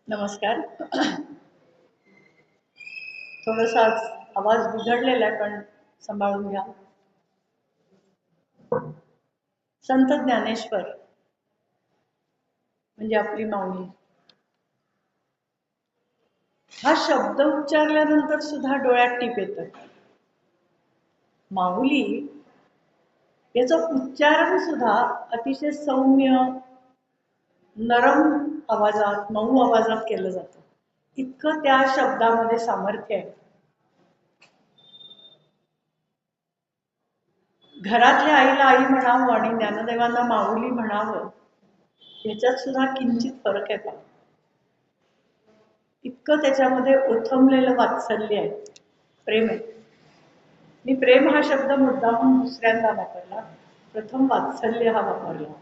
नमस्कार. थोडासा आवाज बिघडलेला आहे, पण सांभाळून घ्या. संत ज्ञानेश्वर म्हणजे आपली माऊली. हा शब्द उच्चारल्यानंतर सुद्धा डोळ्यात टीप येतं. माऊली याचं उच्चारण सुद्धा अतिशय सौम्य, नरम आवाजात, मऊ आवाजात केलं जातं. इतकं त्या शब्दामध्ये सामर्थ्य आहे. घरातल्या आईला आई म्हणावं आणि ज्ञानदेवांना माऊली म्हणावं, याच्यात सुद्धा किंचित फरक आहे. इतकं त्याच्यामध्ये ओथंबलेलं वात्सल्य आहे, प्रेम आहे. मी प्रेम हा शब्द मुद्दामून दुसऱ्यांदा वापरला, प्रथम वात्सल्य हा वापरला.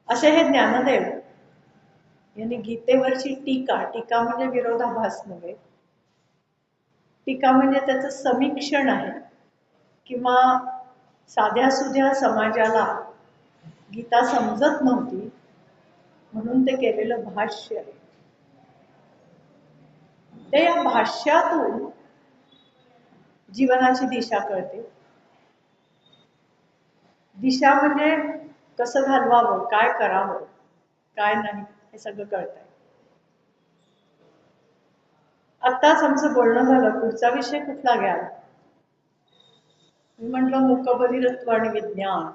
असे हे ज्ञानदेव यांनी गीतेवरची टीका म्हणजे विरोधाभास नव्हे, टीका म्हणजे त्याचं समीक्षण आहे, किंवा साध्या सुध्या समाजाला गीता समजत नव्हती म्हणून ते केलेलं भाष्य आहे. ते या भाष्यातून जीवनाची दिशा कळते. दिशा म्हणजे कसं घालवावं, काय करावं, काय नाही, हे सगळं कळतंय. आत्ताच आमचं बोलणं झालं, पुढचा विषय कुठला घ्या? मी म्हटलं मूकबधिरत्व आणि विज्ञान.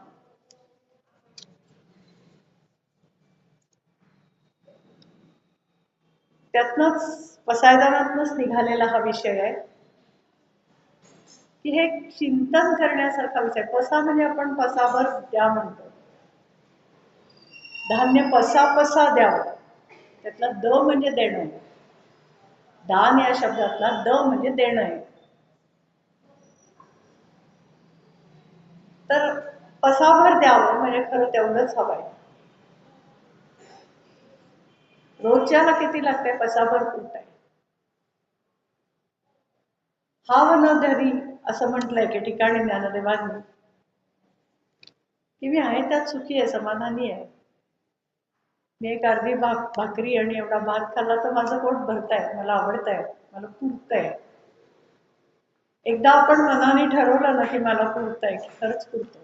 त्यातनंच पसायदानातनंच निघालेला हा विषय आहे की हे चिंतन करण्यासारखा विषय. पसा म्हणजे आपण पसाभर द्या म्हणतो. धान्य पसा द्यावं, त्यातला द म्हणजे देणं. दान या शब्दातला द म्हणजे देणं आहे. तर पसाभर द्यावं म्हणजे खरं तेवढंच हवंय. रोजच्याला किती लागतंय? पसाभर कुठं आहे. हाव न धरी असं म्हटलंय की ठिकाणी ज्ञानदेवांनी, की मी आहे त्यात सुखी आहे, समाधानी आहे. मी एक अर्धी भाकरी आणि एवढा भात खाल्ला तर माझं पोट भरतंय, मला आवडतंय, मला पुरतंय. एकदा आपण मनाने ठरवलं ना की मला पुरतंय, की खरंच पुरतं.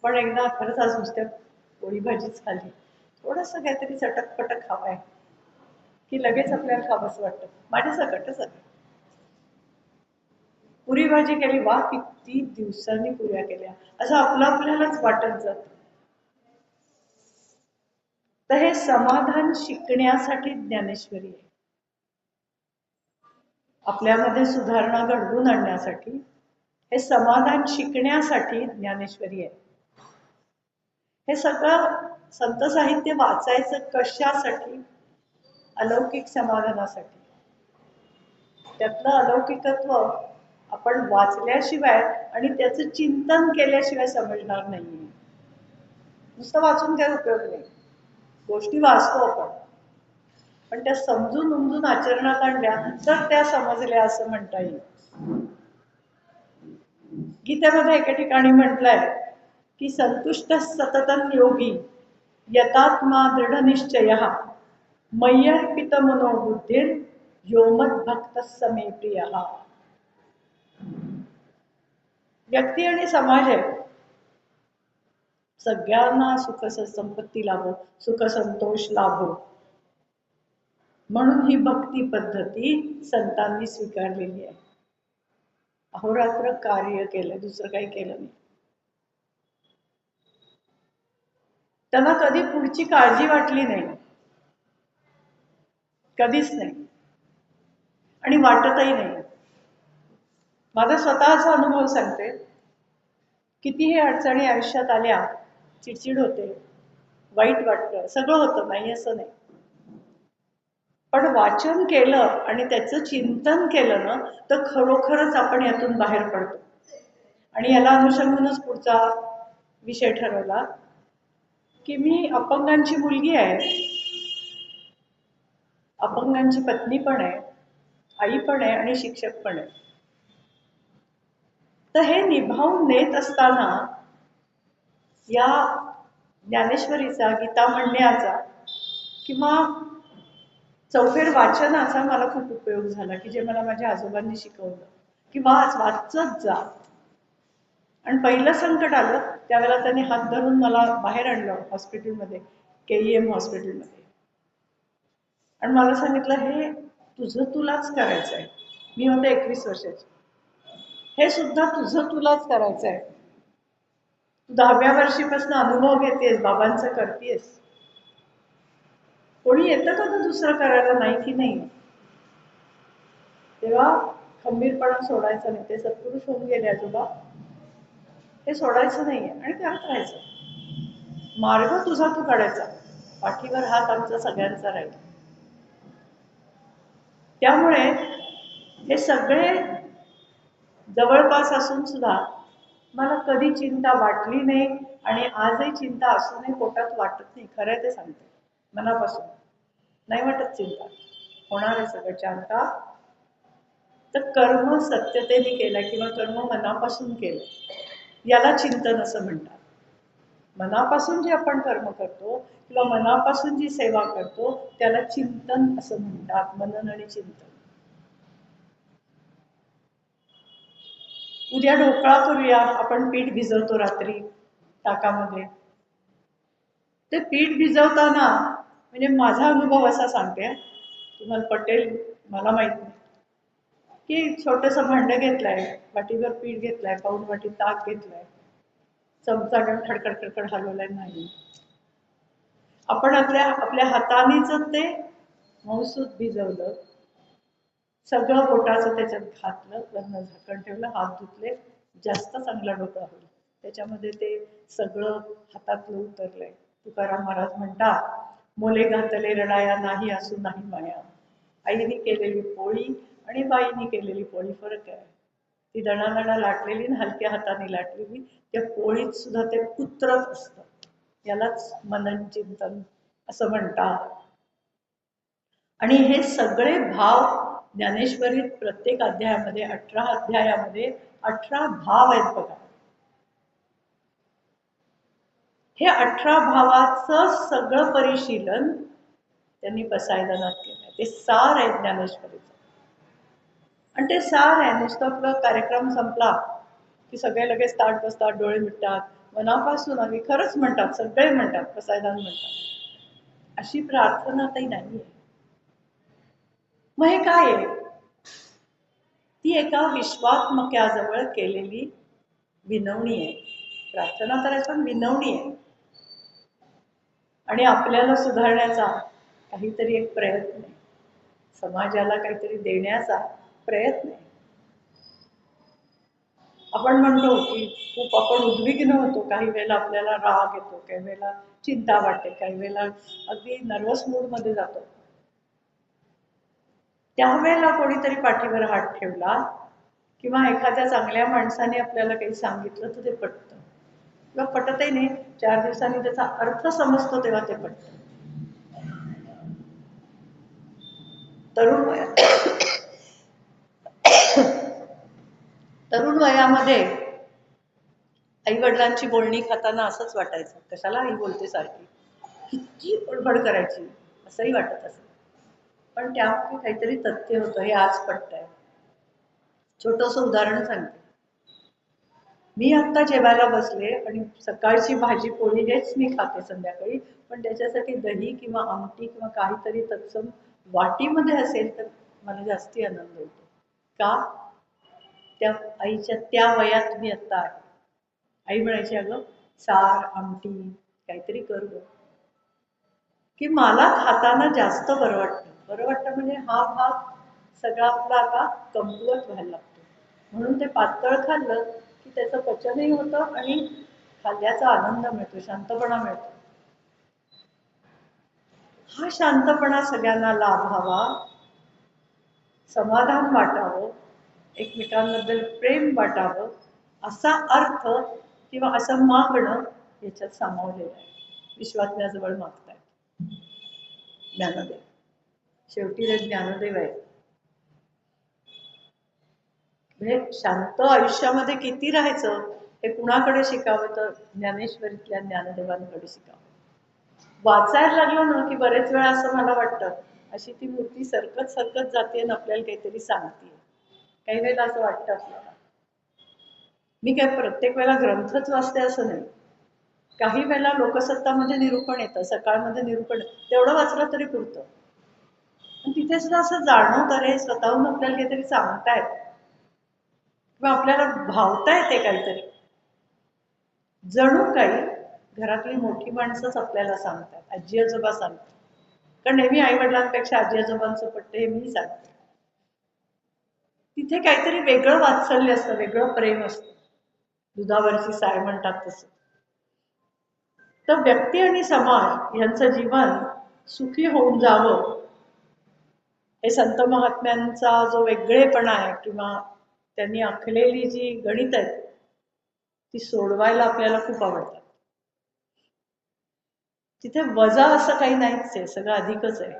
पण एकदा खरंच आज नुसत्या पोळी भाजीच खाल्ली, थोडंसं काहीतरी चटकपटक खावाय की लगेच आपल्याला खावंसं वाटतं. माझ्या सकटच आहे. पुरी भाजी केली, वा किती दिवसांनी पुऱ्या केल्या, असं आपल्यालाच वाटत जात. तर हे समाधान शिकण्यासाठी ज्ञानेश्वरी आहे. आपल्यामध्ये सुधारणा घडवून आणण्यासाठी, हे समाधान शिकण्यासाठी ज्ञानेश्वरी आहे. हे सगळं संत साहित्य वाचायचं कशासाठी? अलौकिक समाधानासाठी. त्यातलं अलौकिकत्व आपण वाचल्याशिवाय आणि त्याचं चिंतन केल्याशिवाय समजणार नाहीये. नुसतं वाचून काही उपयोग नाही. गोष्टी वाचतो आपण, पण त्या समजून उमजून आचरणात आणल्या तर त्या समजल्या असं म्हणता येईल. गीतेमध्ये एके ठिकाणी म्हटलंय की संतुष्ट सततं योगी यतात्मा दृढनिश्चयः मय्यर्पित मनोबुद्धिर यो मद्भक्त समे प्रियः. व्यक्ती आणि समाज आहे, सगळ्यांना सुख संपत्ती लाभो, सुख संतोष लाभो, म्हणून ही भक्ती पद्धती संतांनी स्वीकारलेली आहे. अहोरात्र कार्य केलं, दुसरं काही केलं नाही. त्यांना कधी पुढची काळजी वाटली नाही, कधीच नाही, आणि वाटतही नाही. माझा स्वतःचा अनुभव सांगते. कितीही अडचणी आयुष्यात आल्या, चिडचिड होते, वाईट वाटतं, सगळं होतं, नाही असं नाही. पण वाचन केलं आणि त्याचं चिंतन केलं ना, तर खरोखरच आपण यातून बाहेर पडतो. आणि याला अनुषंगानच पुढचा विषय ठरवला की मी अपंगांची मुलगी आहे, अपंगांची पत्नी पण आहे, आई पण आहे आणि शिक्षक पण आहे. तर हे निभावून नेत असताना या ज्ञानेश्वरीचा, गीता म्हणण्याचा किंवा चौफेर वाचनाचा मला खूप उपयोग झाला, की जे मला माझ्या आजोबांनी शिकवलं, की वाचत जा. आणि पहिलं संकट आलं त्यावेळेला त्यांनी हात धरून मला बाहेर आणलं हॉस्पिटलमध्ये, KEM हॉस्पिटलमध्ये, आणि मला सांगितलं, हे तुझं तुलाच करायचं आहे. मी होते 21 वर्षाची. हे सुद्धा तुझं तुलाच करायचं आहे. तू 10व्या वर्षीपासून अनुभव घेतेस, बाबांचं करतेस. कोणी येतं का तर दुसरं करायला? नाही की नाही. तेव्हा खंबीरपणा सोडायचा नाही. ते सत्पुरुष होऊन गेले आजोबा, हे सोडायचं नाहीये आणि करत राहायचं. मार्ग तुझा तू काढायचा, पाठीवर हात आमचा सगळ्यांचा राहील. त्यामुळे हे सगळे जवळपास असून सुद्धा मला कधी चिंता वाटली नाही, आणि आजही चिंता असूनही पोटात वाटत नाही. खरं ते सांगते, मनापासून नाही वाटत चिंता. होणार आहे सगळं छान. का तर कर्म सत्यतेने केलं किंवा कर्म मनापासून केलं याला चिंतन असं म्हणतात. मनापासून जे आपण कर्म करतो किंवा मनापासून जी सेवा करतो त्याला चिंतन असं म्हणतात. मनन आणि चिंतन. उद्या ढोकळा करूया. आपण पीठ भिजवतो रात्री ताकामध्ये. ते पीठ भिजवताना, म्हणजे माझा अनुभव असा सांगते, तुम्हाला पटेल मला माहित नाही, की छोटंसं भांडं घेतलंय, वाटीभर पीठ घेतलंय, पाऊण वाटी ताक घेतलंय, चमचा घेऊन खडखड खडखड हलवलाय नाही. आपण आपल्या हातानेच ते मऊसूत भिजवलं, सगळं बोटाचं त्याच्यात घातलं, वरनं झाकण ठेवलं, हात धुतले, जास्त चांगला ढोकळा होईल. त्याच्यामध्ये ते सगळं हातातलं उतरलंय. तुकाराम महाराज म्हणतात, मोले घातले रडाया नाही असू नाही माया. आईने केलेली पोळी आणि बाईने केलेली पोळी फरक आहे. ती दणादणा लाटलेली आणि हलक्या हाताने लाटलेली, त्या पोळीत सुद्धा ते उतरत असतं. यालाच मनन चिंतन असं म्हणतात. आणि हे सगळे भाव ज्ञानेश्वरीत प्रत्येक अध्यायामध्ये 18 अध्यायामध्ये 18 भाव आहेत बघा. हे 18 भावाचं सगळं परिशीलन त्यांनी पसायदानात केलं. ते सार आहे ज्ञानेश्वरीचं. आणि ते सार आहे. नुसतं आपला कार्यक्रम संपला की सगळे लगेच ताट बसतात, डोळे मिटतात, मनापासून आणि खरंच म्हणतात, सगळे म्हणतात, पसायदान म्हणतात, अशी प्रार्थना काही नाहीये. मग हे काय आहे? ती एका विश्वात्मक्याजवळ केलेली विनवणी आहे. प्रार्थना तर पण विनवणी आहे. आणि आपल्याला सुधारण्याचा काहीतरी एक प्रयत्न आहे. समाजाला काहीतरी देण्याचा प्रयत्न आहे. आपण म्हणतो की खूप आपण उद्विग्न होतो, काही वेळेला आपल्याला राग येतो, काही वेळेला चिंता वाटते, काही वेळेला अगदी नर्वस मूड मध्ये जातो. त्यावेळेला कोणीतरी पाठीवर हात ठेवला किंवा एखाद्या चांगल्या माणसाने आपल्याला काही सांगितलं तर ते पटतं. किंवा पटतही नाही, 4 दिवसांनी त्याचा अर्थ समजतो तेव्हा ते पटतं. तरुण वयामध्ये आई वडिलांची बोलणी खाताना असंच वाटायचं, कशाला आई बोलते सारखी, किती बडबड करायची असंही वाटत असेल. पण त्यामध्ये काहीतरी तथ्य होतं, हे आज पटतंय. छोटंसं उदाहरण सांगते. मी आत्ता जेवायला बसले आणि सकाळची भाजी पोळी हेच मी खाते संध्याकाळी, पण त्याच्यासाठी दही किंवा आमटी किंवा काहीतरी तत्सम वाटीमध्ये असेल तर मला जास्ती आनंद होतो. का? त्या आईच्या त्या वयात मी आत्ता आहे. आई म्हणायची, अगं सार आमटी काहीतरी कर गं, की मला खाताना जास्त बरं वाटतं. बरं वाटतं म्हणजे हा भाग सगळा आपला आता कमकुवत व्हायला लागतो. म्हणून ते पातळ खाल्लं की त्याचं पचनही होतं आणि खाल्ल्याचा आनंद मिळतो, शांतपणा मिळतो. हा शांतपणा सगळ्यांना लाभावा, समाधान वाटावं, एकमेकांबद्दल प्रेम वाटावं, असा अर्थ किंवा असं मागणं याच्यात सामावलेलं आहे. विश्वात्म्याजवळ मागताय ज्ञानदेव. शेवटी ते ज्ञानदेव आहे. म्हणजे शांत आयुष्यामध्ये किती राहायचं हे कुणाकडे शिकावं तर ज्ञानेश्वरीतल्या ज्ञानदेवांकडे शिकावं. वाचायला लागलो ना की बरेच वेळा असं मला वाटतं, अशी ती मूर्ती सरकत सरकत जाते आणि आपल्याला काहीतरी सांगते. काही वेळेला असं वाटतं आपल्याला. मी काय प्रत्येक वेळेला ग्रंथच वाचते असं नाही. काही वेळेला लोकसत्तामध्ये निरूपण येतं, सकाळमध्ये निरूपण येतं, तेवढं वाचलं तरी पुरतं. पण तिथे सुद्धा असं जाणवतं रे, स्वतःहून आपल्याला काहीतरी सांगतायत किंवा आपल्याला भावता येते काहीतरी. जणू काही घरातली मोठी माणसंच आपल्याला सांगतात, आजी आजोबा सांगतात. कारण नेहमी आई वडिलांपेक्षा आजी आजोबांचं पटतं हे मी सांगते. तिथे काहीतरी वेगळं वात्सल्य असतं, वेगळं प्रेम असतं. दुधावरची साय म्हणतात तसं. तर व्यक्ती आणि समाज यांचं जीवन सुखी होऊन जावं, हे संत महात्म्यांचा जो वेगळेपणा आहे किंवा त्यांनी आखलेली जी गणित आहेत ती सोडवायला आपल्याला खूप आवडतात. तिथे वजा असं काही नाहीच आहे, सगळं अधिकच आहे.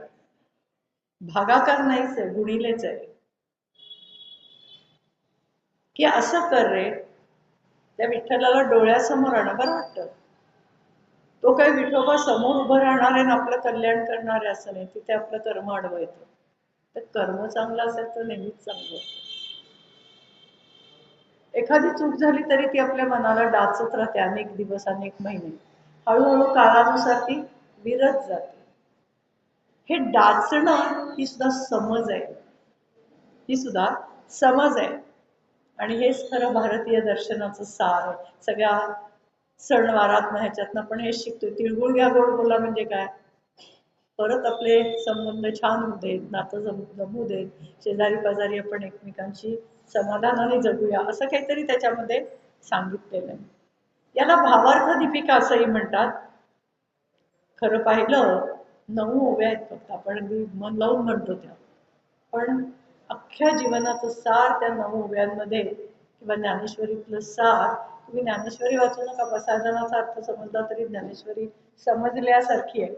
भागाकार नाहीच आहे, गुणिलेच आहे. की असं कर रे, त्या विठ्ठलाला डोळ्यासमोर आणा, बरं वाटतं. तो काही विठोबा समोर उभं राहणार आहे ना आपलं कल्याण करणार आहे असं नाही. तिथे आपलं कर्म अडवं येतं. तर कर्म चांगलं असेल तर नेहमीच चांगलं. एखादी चूक झाली तरी ती आपल्या मनाला डाचत राहते अनेक दिवस, अनेक महिने. हळूहळू काळानुसार ती विरत जाते. हे डाचणं ही सुद्धा समज आहे. ही सुद्धा समज आहे. आणि हेच खरं भारतीय दर्शनाचं सार आहे. सगळ्या सणवारात ह्याच्यातनं पण हे शिकतोय. तिळगुळ घ्या गोड बोला म्हणजे काय? परत आपले संबंध छान होऊ देत, नातं जमू देत, शेजारी पाजारी आपण एकमेकांशी समाधानाने जगूया, असं काहीतरी त्याच्यामध्ये सांगितलेलं आहे. याला भावार्थ दीपिका असंही म्हणतात. खरं पाहिलं 9 ओव्या आहेत फक्त, आपण अगदी मन लावून म्हणतो त्या, पण अख्ख्या जीवनाचं सार त्या 9 ओव्यांमध्ये किंवा ज्ञानेश्वरीतलं सार. तुम्ही ज्ञानेश्वरी वाचू नका, पसायदानाचा अर्थ समजला तरी ज्ञानेश्वरी समजल्यासारखी आहे.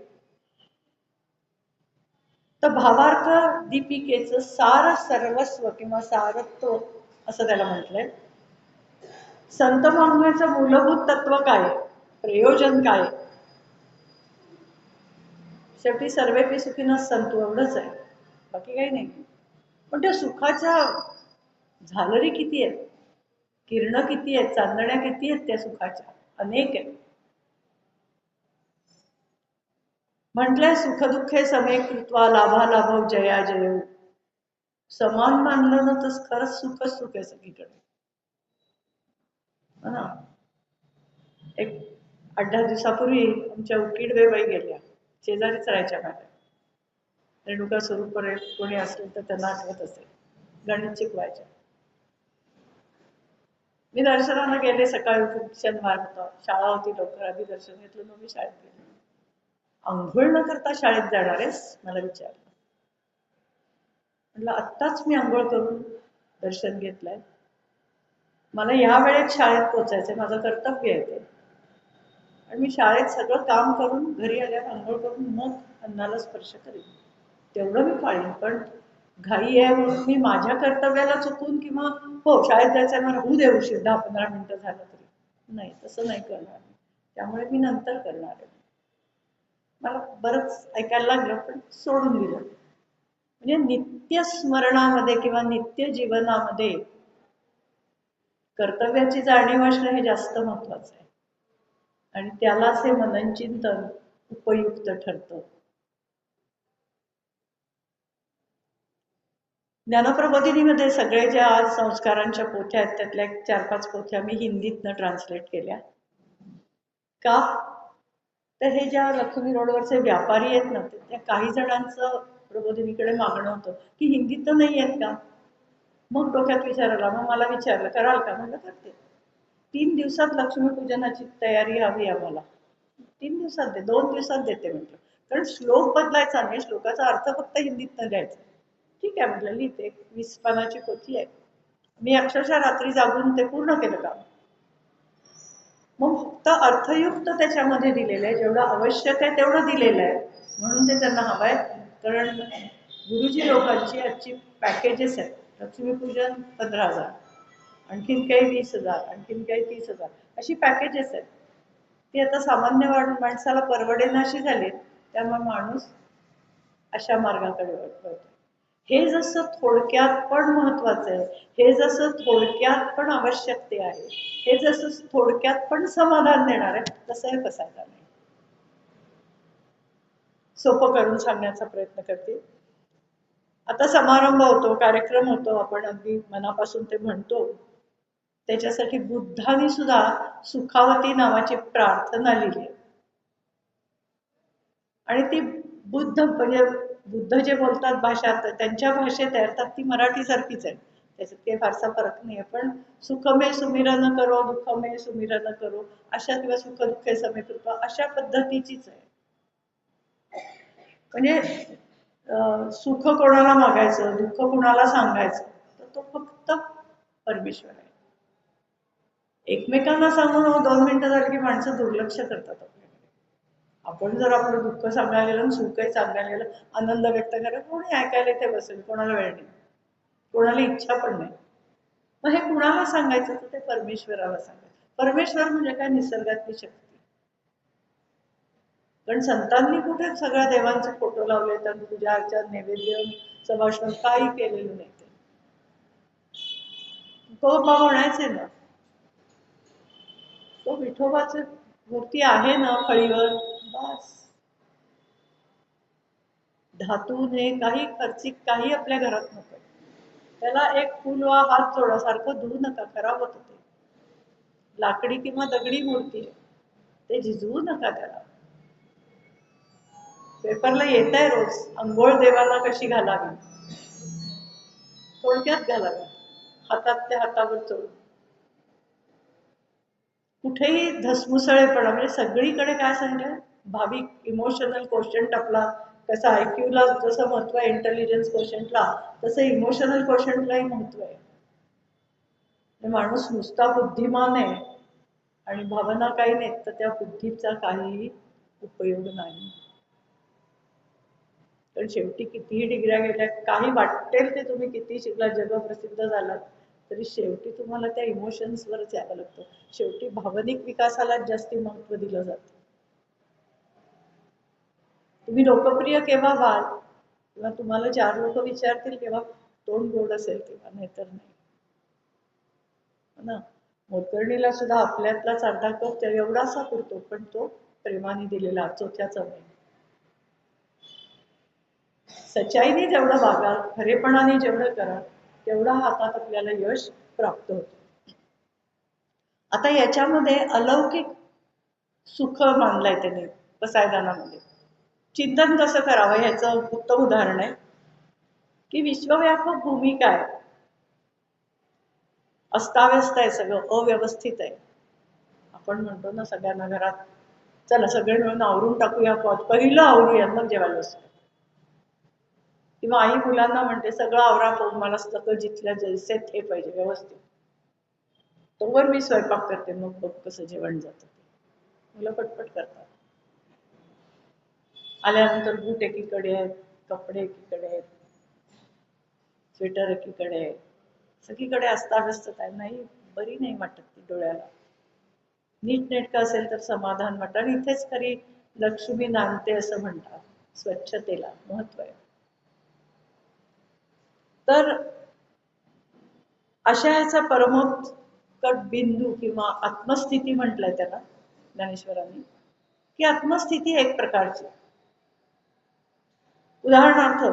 तर भावार्थ दीपिकेचं सार सर्वस्व किंवा सारत्व असं त्याला म्हटलंय. संत महात्म्याचं मूलभूत तत्व काय, प्रयोजन काय? शेवटी सर्वेपी सुखीनः सन्तु एवढंच आहे, बाकी काही नाही. पण त्या सुखाच्या झालरी किती आहेत, किरणं किती आहेत, चांदण्या किती आहेत त्या सुखाच्या, अनेक आहेत. म्हटलंय सुखदुःखे समे कृत्वा लाभा लाभव जया जय. समान मानलं ना तर खरंच सुखच सुख आहे सगळीकडे. एक 8-10 दिवसापूर्वी आमच्या उकीडवेबाई गेल्या, शेजारीच राहायच्या माझ्या. रेणुका स्वरूप कोणी असेल तर त्यांना आठवत असेल, गणित शिकवायच्या. मी दर्शनाला गेले, सकाळी उठून शनिवार होता, शाळा होती, लवकर आधी दर्शन घेतलं, मग मी शाळेत गेले. अंघोळ न करता शाळेत जाणार आहेस, मला विचारलं. म्हटलं आत्ताच मी अंघोळ करून दर्शन घेतलंय, मला या वेळेत शाळेत पोचायचंय, माझं कर्तव्य आहे ते. आणि मी शाळेत सगळं काम करून घरी आल्यावर अंघोळ करून मग अन्नाला स्पर्श करेन, तेवढं मी पाळीन. पण घाई आहे म्हणून मी माझ्या कर्तव्याला चुकून किंवा हो शाळेत जायचंय मला होऊ दे उशीर, 10-15 मिनिटं झालं तरी नाही, तसं नाही करणार. त्यामुळे मी नंतर करणार आहे. मला बरंच ऐकायला लागलं पण सोडून दिलं. म्हणजे नित्य स्मरणामध्ये किंवा नित्य जीवनामध्ये कर्तव्याची जाणीव असणं हे जास्त महत्वाचं आहे. आणि त्यालाच हे मननचिंतन उपयुक्त ठरतं. ज्ञानप्रबोधिनीमध्ये सगळे ज्या आज संस्कारांच्या पोथ्या आहेत त्यातल्या 4-5 पोथ्या मी हिंदीतनं ट्रान्सलेट केल्या. का तर हे ज्या लक्ष्मी रोडवरचे व्यापारी आहेत ना, त्या काही जणांचं प्रबोधिनीकडे मागणं होतं की हिंदीत तर नाही आहेत का. मग डोक्यात विचारला, मग मला विचारलं कराल का, म्हणलं करते. 3 दिवसात लक्ष्मीपूजनाची तयारी हवी आम्हाला. 3 दिवसात 2 दिवसात देते म्हटलं. कारण श्लोक बदलायचा नाही, श्लोकाचा अर्थ फक्त हिंदीतनं द्यायचा. ठीक आहे म्हटलं, लिहिते. 20 पानाची पोथी आहे. मी अक्षरशः रात्री जागून ते पूर्ण केलं काम. मग फक्त अर्थयुक्त त्याच्यामध्ये दिलेलं आहे, जेवढं आवश्यक आहे तेवढं दिलेलं आहे, म्हणून ते त्यांना हवं आहे. कारण गुरुजी लोकांची आजची पॅकेजेस आहेत. लक्ष्मीपूजन 15,000, आणखीन काही 20,000, आणखीन काही 30,000, अशी पॅकेजेस आहेत. ती आता सामान्य माणसाला परवडेनाशी झाली, त्यामुळे माणूस अशा मार्गाकडे वळतो. हे जसं थोडक्यात पण महत्वाचं आहे, हे जसं थोडक्यात पण आवश्यकते आहे, हे जसं थोडक्यात पण समाधान देणार आहे, तसं हे बसायला नाही. सोपं करून सांगण्याचा प्रयत्न करते. आता समारंभ होतो, कार्यक्रम होतो, आपण अगदी मनापासून ते म्हणतो. त्याच्यासाठी बुद्धाने सुद्धा सुखावती नावाची प्रार्थना लिहिली. आणि ती बुद्ध म्हणजे बुद्ध जे बोलतात भाषा त्यांच्या भाषेत आहे, अर्थात ती मराठी सारखीच आहे, त्याच्यात काही फारसा फरक नाही. पण सुखमे सुमिरन करो दुःखमे सुमिरन करो, अशा किंवा सुख दुःखे समे कृपा, अशा पद्धतीचीच आहे. म्हणजे सुख कोणाला मागायचं, दुःख कोणाला सांगायचं, तर तो फक्त परमेश्वर आहे. एकमेकांना सांगून 2 मिनिटं झाली की माणसं दुर्लक्ष करतात आपल्याकडे. आपण जर आपलं दुःख सांगायला गेलं, सुखही सांगायला गेलं, आनंद व्यक्त करायला, कोणी ऐकायला इथे बसेल, कोणाला वेळ नाही, कोणाला इच्छा पण नाही. मग हे कुणाला सांगायचं, तर ते परमेश्वराला सांगायचं. परमेश्वर म्हणजे काय? निसर्गातली शक्ती. कारण संतांनी कुठे सगळ्या देवांचे फोटो लावले, तर पूजा अर्चा नैवेद्य सभाषण काही केलेलं नाही. तो म्हणायचे ना, तो विठोबाची मूर्ती आहे ना फळीवर, बस. धातूने काही खर्चिक काही आपल्या घरात नको. त्याला एक फुल वा हात जोडासारखं धुवू नका, खराब होत ते. लाकडी किंवा दगडी मूर्ती आहे, ते झिजवू नका त्याला. पेपरला येत आहे रोज, अंघोळ देवाला कशी घालावी, थोडक्यात घालावी, हातात त्या हातावर चढून. कुठेही धसमुसळेपणा, म्हणजे सगळीकडे काय सांगितलं, भाविक इमोशनल क्वेश्चन आपला कसं IQ-ला जसं महत्व आहे इंटेलिजन्स क्वेश्चनला, तसं इमोशनल क्वेश्चनलाही महत्व आहे. माणूस नुसता बुद्धिमान आहे आणि भावना काही नाहीत, तर त्या बुद्धीचा काहीही उपयोग नाही. पण शेवटी कितीही डिग्र्या गेल्या, काही वाटेल ते तुम्ही किती शिकला, जगप्रसिद्ध झालात, तरी शेवटी तुम्हाला त्या इमोशन्सवरच यावं लागतं. शेवटी भावनिक विकासालाच जास्ती महत्व दिलं जातं. तुम्ही लोकप्रिय केव्हा व्हाल, किंवा तुम्हाला 4 लोक विचारतील तेव्हा तोंड गोड असेल तेव्हा, नाहीतर नाही ना. मोलकर्णीला सुद्धा आपल्यातलाच अर्धा कप एवढासा पुरतो, पण तो प्रेमाने दिलेला, चोथ्याचा नाही. सच्चाईने जेवढं वागा, खरेपणाने जेवढं करा, तेवढा हातात आपल्याला यश प्राप्त होतं. आता याच्यामध्ये अलौकिक सुख मानलंय त्याने पसायदानामध्ये. चिंतन कसं करावं ह्याचं उत्तम उदाहरण आहे की विश्वव्यापक भूमिका आहे, अस्ताव्यस्त आहे, सगळं अव्यवस्थित आहे. आपण म्हणतो ना सगळ्यांना घरात, चला सगळे मिळून आवरून टाकूया, पहिलं आवरूया मग जेवायला बसू. किंवा आई मुलांना म्हणते सगळं आवरा, मला सगळं जिथल्या जैसे हे पाहिजे व्यवस्थित, तोवर मी स्वयंपाक करते, मग बघ कसं जेवण जातं. मुलं पटपट करतात. आल्यानंतर बूट एकीकडे आहेत, कपडे एकीकडे आहेत, स्वेटर एकीकडे आहे, सगळीकडे अस्ताव्यस्तता आहे. नाही, बरी नाही वाटत ती डोळ्याला. नीटनेटकं असेल तर समाधान वाटतं. आणि इथेच खरी लक्ष्मी नांदते असं म्हणतात. स्वच्छतेला महत्व आहे. तर अशा याचा परमोत्कट बिंदू किंवा आत्मस्थिती म्हटलंय त्याला ज्ञानेश्वरांनी, की आत्मस्थिती एक प्रकारची. उदाहरणार्थ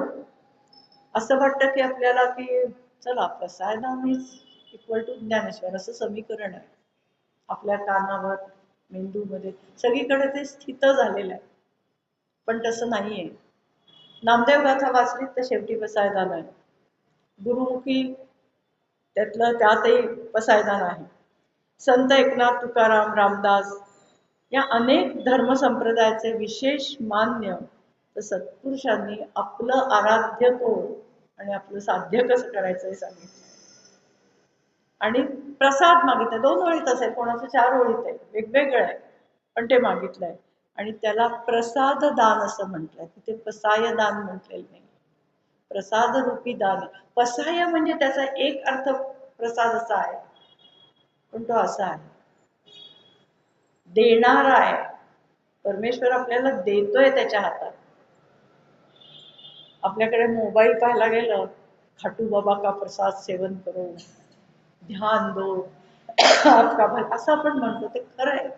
असं वाटतं की आपल्याला की चला प्रसायदान इज इक्वल टू ज्ञानेश्वर असं समीकरण आहे आपल्या कानावर, मेंदूमध्ये, सगळीकडे ते स्थित झालेलं आहे. पण तसं नाहीये. नामदेव गाथा वाचलीत तर शेवटी पसायदान आहे. गुरुमुखी त्यातलं त्यातही पसायदान आहे. संत एकनाथ तुकाराम रामदास या अनेक धर्मसंप्रदायाचे विशेष मान्य सत्पुरुषांनी आपलं आराध्य कोण आणि आपलं साध्य कसं करायचं हे सांगितलं. आणि प्रसाद मागितला, 2 ओळीत असेल, कोणाचं 4 ओळीत आहे, वेगवेगळं आहे, पण ते मागितलंय. आणि त्याला प्रसाद दान असं म्हटलंय, तिथे पसाय दान म्हटलेलं नाही, प्रसाद रूपी दान. पसाय म्हणजे त्याचा एक अर्थ प्रसाद असा आहे, पण तो असा आहे, देणारा आहे. परमेश्वर आपल्याला देतोय त्याच्या हातात. आपल्याकडे मोबाईल पाहायला गेलं, खाटू बाबा का प्रसाद सेवन करो, ध्यान दो आपका भला, असं आपण म्हणतो, ते खरं आहे.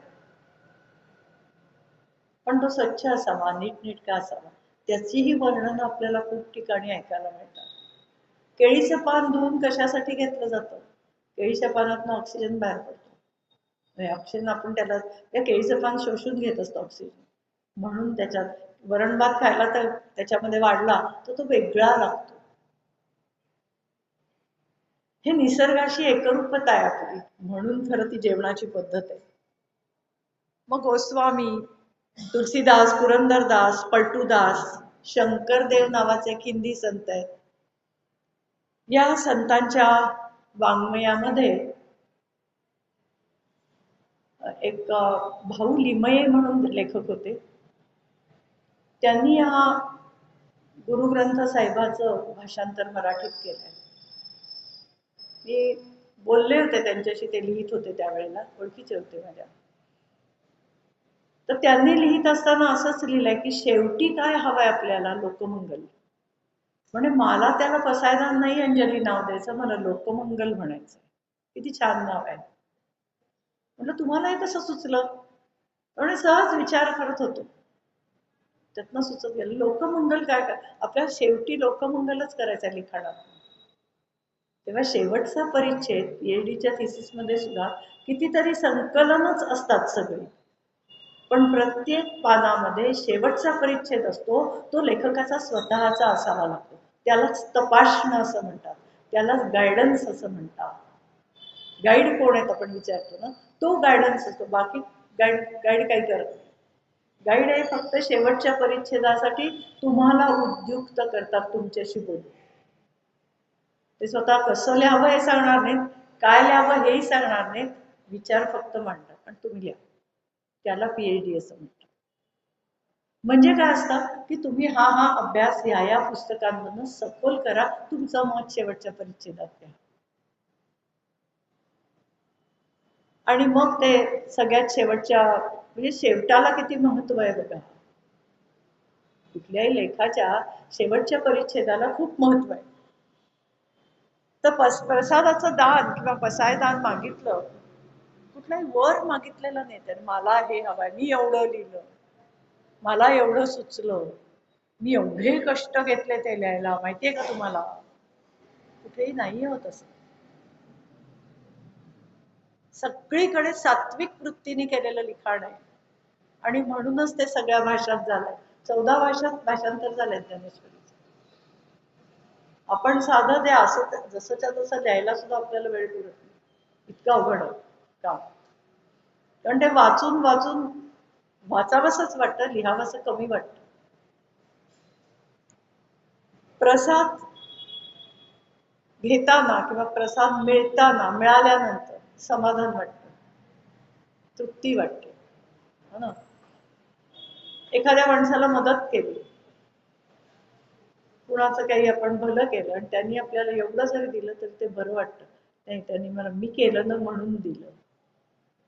पण तो स्वच्छ असावा, नीटनेटका असावा. त्याचीही वर्णन आपल्याला खूप ठिकाणी ऐकायला मिळतात. केळीचं पान धुवून कशासाठी घेतलं जातं? केळीच्या पानातनं ऑक्सिजन बाहेर पडतो. ऑक्सिजन आपण त्याला, त्या केळीचं पान शोषून घेत असतं ऑक्सिजन. म्हणून त्याच्यात वरण भात खायला तर त्याच्यामध्ये वाढला तर तो वेगळा लागतो. हे निसर्गाशी एकरूपता आहे आपली, म्हणून खरं ती जेवणाची पद्धत आहे. मग गोस्वामी, तुलसीदास, पुरंदरदास, पलटूदास, शंकरदेव नावाचे एक हिंदी संत आहेत. या संतांच्या वाङ्मयामध्ये एक भाऊ लिमये म्हणून लेखक होते. त्यांनी हा गुरुग्रंथ साहेबाचं भाषांतर मराठीत केलंय. मी बोलले होते त्यांच्याशी, ते लिहित होते त्यावेळेला, ओळखीचे होते माझ्या. तर त्यांनी लिहित असताना असंच लिहिलंय की शेवटी काय हवंय आपल्याला? लोकमंगल. म्हणजे मला त्याला पसायदान नाही अंजली नाव द्यायचं, मला लोकमंगल म्हणायचं. किती छान नाव आहे. म्हटलं तुम्हाला हे कसं सुचलं? म्हणजे सहज विचार करत होतो, त्यातनं सुचत गेलं लोकमंगल काय काय. आपल्याला शेवटी लोकमंगलच करायचं आहे लिखाणात. तेव्हा शेवटचा परिच्छेद पीएचडीच्या थिसिसमध्ये सुद्धा कितीतरी संकलनच असतात सगळे, पण प्रत्येक पानामध्ये शेवटचा परिच्छेद असतो तो लेखकाचा स्वतःचा असावा लागतो. त्यालाच तपासणं असं म्हणतात, त्यालाच गायडन्स असं म्हणतात. गाईड कोण आहेत आपण विचारतो ना, तो गायडन्स असतो. बाकी गाईड काही करत नाही. गाईड हे फक्त शेवटच्या परिच्छेदासाठी तुम्हाला उद्युक्त करतात तुमच्याशी बोलून. ते स्वतः कसं लिहावं हे सांगणार नाहीत, काय लिहावं हेही सांगणार नाहीत, विचार फक्त मांडतात आणि तुम्ही लिहा. त्याला पीएचडी असं म्हणतात. म्हणजे काय असतं की तुम्ही हा अभ्यास या पुस्तकांमधून सखोल करा, तुमचं मत शेवटच्या परिच्छेदात द्या. आणि मग ते सगळ्यात शेवटच्या, म्हणजे शेवटाला किती महत्व आहे बघा. कुठल्याही लेखाच्या शेवटच्या परिच्छेदाला खूप महत्व आहे. तर प्रसादाचं दान किंवा पसायदान मागितलं, कुठलाही वर मागितलेलं नाही. तर मला हे हवंय, मी एवढं लिहिलं, मला एवढं सुचलं, मी एवढे कष्ट घेतले ते लिहायला, माहितीये का तुम्हाला? कुठेही नाही होत असं. सगळीकडे सात्विक वृत्तीने केलेलं लिखाण आहे आणि म्हणूनच ते सगळ्या भाषात झालंय. 14 भाषात भाषांतर झालंय ज्ञानेश्वरीचं. आपण साधं द्या असं जसंच्या तसं द्यायला सुद्धा आपल्याला वेळ पुरत नाही, इतकं अवघड काम. कारण ते वाचून वाचून वाचावंसच वाटतं, लिहावंसं कमी वाटतं. प्रसाद घेताना किंवा प्रसाद मिळताना, मिळाल्यानंतर समाधान वाटतं, तृप्ती वाटते, हो ना. एखाद्या माणसाला मदत केली, कुणाचं काही आपण भलं केलं आणि त्यांनी आपल्याला एवढं जरी दिलं तरी ते बरं वाटतं. नाही, त्यांनी मला, मी केलं ना म्हणून दिलं.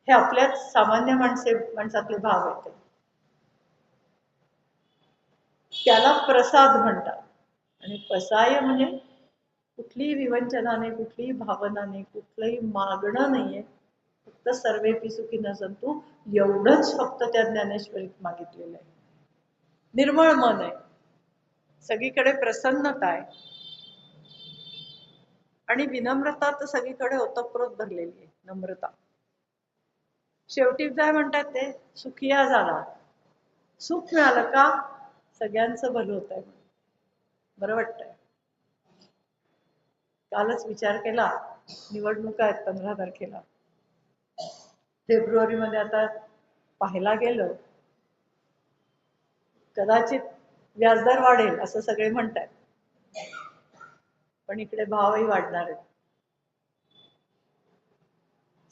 हे आपल्याच सामान्य माणसातले भाव आहेत. त्याला प्रसाद म्हणतात. आणि पसाय म्हणजे कुठलीही विवंचना नाही, कुठलीही भावना नाही, कुठलंही मागणं नाहीये, फक्त सर्वेपी सुखीनः सन्तु एवढंच फक्त त्या ज्ञानेश्वरीत मागितलेलं आहे. निर्मळ मन आहे, सगळीकडे प्रसन्नता आहे आणि विनम्रता तर सगळीकडे ओतप्रोत भरलेली आहे. नम्रता. शेवटी काय म्हणतात ते, सुखिया झाला. सुख मिळालं का? सगळ्यांचं भलं होत आहे, बरं वाटतंय. कालच विचार केला, निवडणुका आहेत 15 तारखेला. फेब्रुवारीमध्ये आता पाहायला गेलं, कदाचित व्याजदर वाढेल असं सगळे म्हणतात, पण इकडे भावही वाढणार आहेत.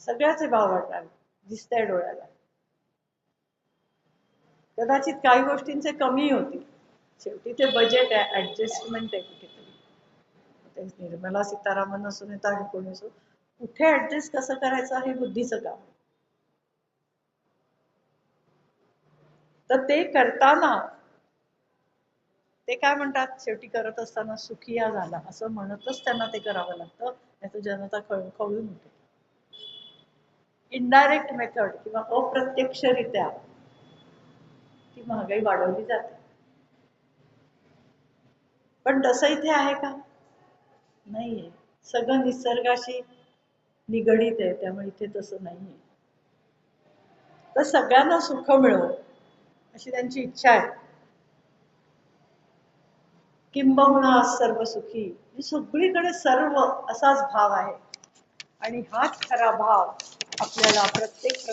सगळ्याचे भाव वाढणार, दिसतंय डोळ्याला. कदाचित काही गोष्टींचे कमी होतील. शेवटी ते बजेट आहे, ऍडजस्टमेंट आहे कुठेतरी. निर्मला सीतारामन असो नेता कोणी असो, कुठे ऍडजस्ट कसं करायचं हे बुद्धीचं काम. तर ते करताना ते काय म्हणतात, शेवटी करत असताना सुखिया झाला असं म्हणतच त्यांना ते करावं लागतं, नाही तर जनता कळून होते. इनडायरेक्ट मेथड किंवा अप्रत्यक्षरित्या ती महागाई वाढवली जाते. पण तसं इथे आहे का? नाहीये. सगळं निसर्गाशी निगडीत आहे, त्यामुळे इथे तसं नाहीये. तर सगळ्यांना सुख मिळो अशी त्यांची इच्छा आहे. किंबहुना सर्व सुखी, सगळीकडे सर्व असाच भाव आहे. आणि हाच खरा भाव आपल्याला प्रत्येक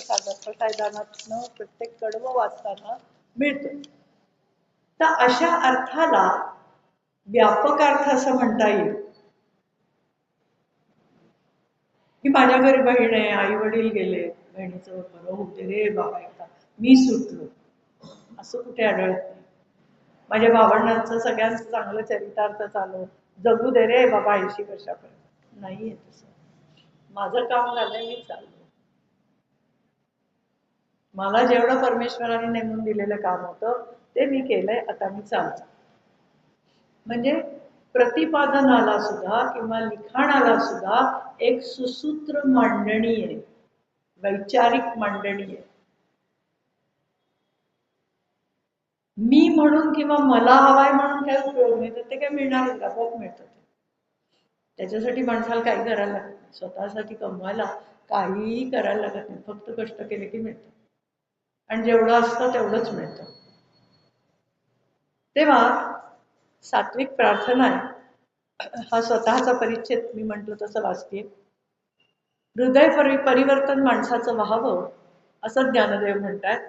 प्रसादानातनं, प्रत्येक कडवं वाचताना मिळतो. तर अशा अर्थाला व्यापक अर्थ असं म्हणता येईल की माझ्या घरी बहीण आहे, आई वडील गेले, बहिणीचं बरं होते रे बाबा, एकदा मी सुटलो, असं कुठे आढळत नाही. माझ्या भावंडांचं सगळ्यांचं चांगलं चरितार्थ चालू, जगू दे रे बाबा 80 वर्षापर्यंत. नाहीये तसं. माझं काम झालंय, मी चाललो. मला जेवढं परमेश्वराने नेमून दिलेलं काम होतं ते मी केलंय, आता मी चालतो. म्हणजे प्रतिपादनाला सुद्धा किंवा लिखाणाला सुद्धा एक सुसूत्र मांडणी आहे, वैचारिक मांडणी आहे. मी म्हणून किंवा मला हवाय म्हणून काही उपयोग नाही, तर ते काय मिळणारच, आपोआप मिळतं. त्याच्यासाठी माणसाला काही करायला लागत नाही, स्वतःसाठी कमवायला काहीही करायला लागत नाही, फक्त कष्ट केले की मिळतं. आणि जेवढं असतं तेवढंच मिळतं. तेव्हा सात्विक प्रार्थना आहे, हा स्वतःचा परिच्छेद मी म्हटलं तसं वाचते. हृदय परिवर्तन माणसाचं व्हावं असं ज्ञानदेव म्हणतात.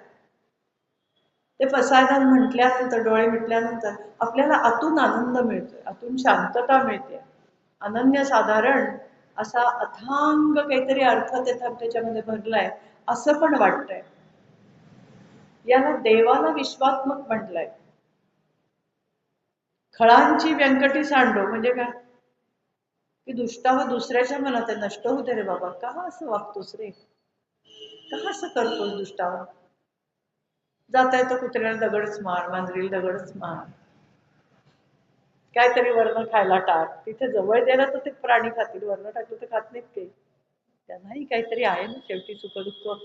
ते पसायदान म्हटल्यानंतर, डोळे मिटल्यानंतर आपल्याला आतून आनंद मिळतोय, आतून शांतता मिळते, अनन्यसाधारण असा अथांग काहीतरी अर्थ त्याच्यामध्ये भरलाय असं पण वाटतंय. याला देवाला विश्वात्मक म्हटलंय. खळांची व्यंकटी सांडो म्हणजे काय की दुष्टावा दुसऱ्याच्या मनात आहे, नष्ट होते रे बाबा, का असं वागतोस रे, का असं करतोस दुष्टावा. जाता येतं कुत्र्याला दगडच मार, मांजरीला दगडच मार, काहीतरी वर्ण खायला टाक. तिथे जवळ गेला तर ते प्राणी खातील, वर्ण टाकलं तर खात नाहीत काही. त्यांनाही काहीतरी आहे ना शेवटी, सुख दुःख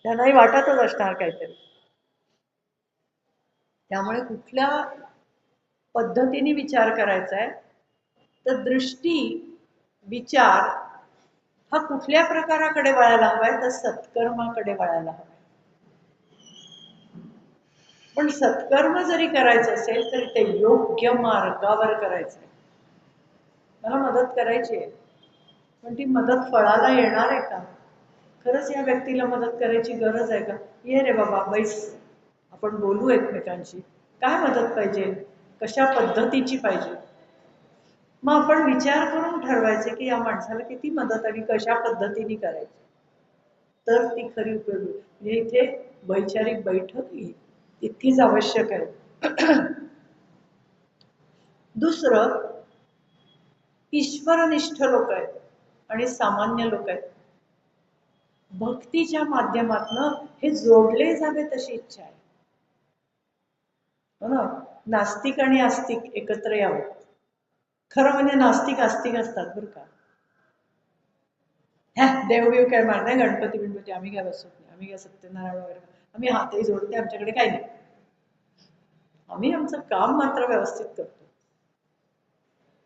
त्यांनाही वाटतच असणार काहीतरी. त्यामुळे कुठल्या पद्धतीने विचार करायचा आहे, तर दृष्टी विचार हा कुठल्या प्रकाराकडे वळायला हवाय, तर सत्कर्माकडे वळायला हवाय. पण सत्कर्म जरी करायचं असेल तरी ते योग्य मार्गावर करायचंय. मला मदत करायची आहे, पण ती मदत फळाला येणार आहे का? खरंच या व्यक्तीला मदत करायची गरज आहे का? ये रे बाबा बैस, आपण बोलू एकमेकांशी, काय मदत पाहिजे, कशा पद्धतीची पाहिजे. मग आपण विचार करून ठरवायचे की या माणसाला किती मदत आणि कशा पद्धतीने करायची, तर ती खरी उपयोगी. म्हणजे इथे वैचारिक बैठक इतकीच आवश्यक आहे. दुसरं, ईश्वरनिष्ठ लोक आहेत आणि सामान्य लोक आहेत. भक्तीच्या माध्यमातून हे जोडले जावे तशी इच्छा आहे. हो ना, नास्तिक आणि आस्तिक एकत्र यावं. खरं म्हणजे नास्तिक आस्तिक असतात बरं का. देवदेव काय मारणार, गणपती बिणपती आम्ही काय बसत नाही, आम्ही काय सत्यनारायण वगैरे, आम्ही हातही जोडते, आमच्याकडे काही नाही. आम्ही आमचं काम मात्र व्यवस्थित करतो.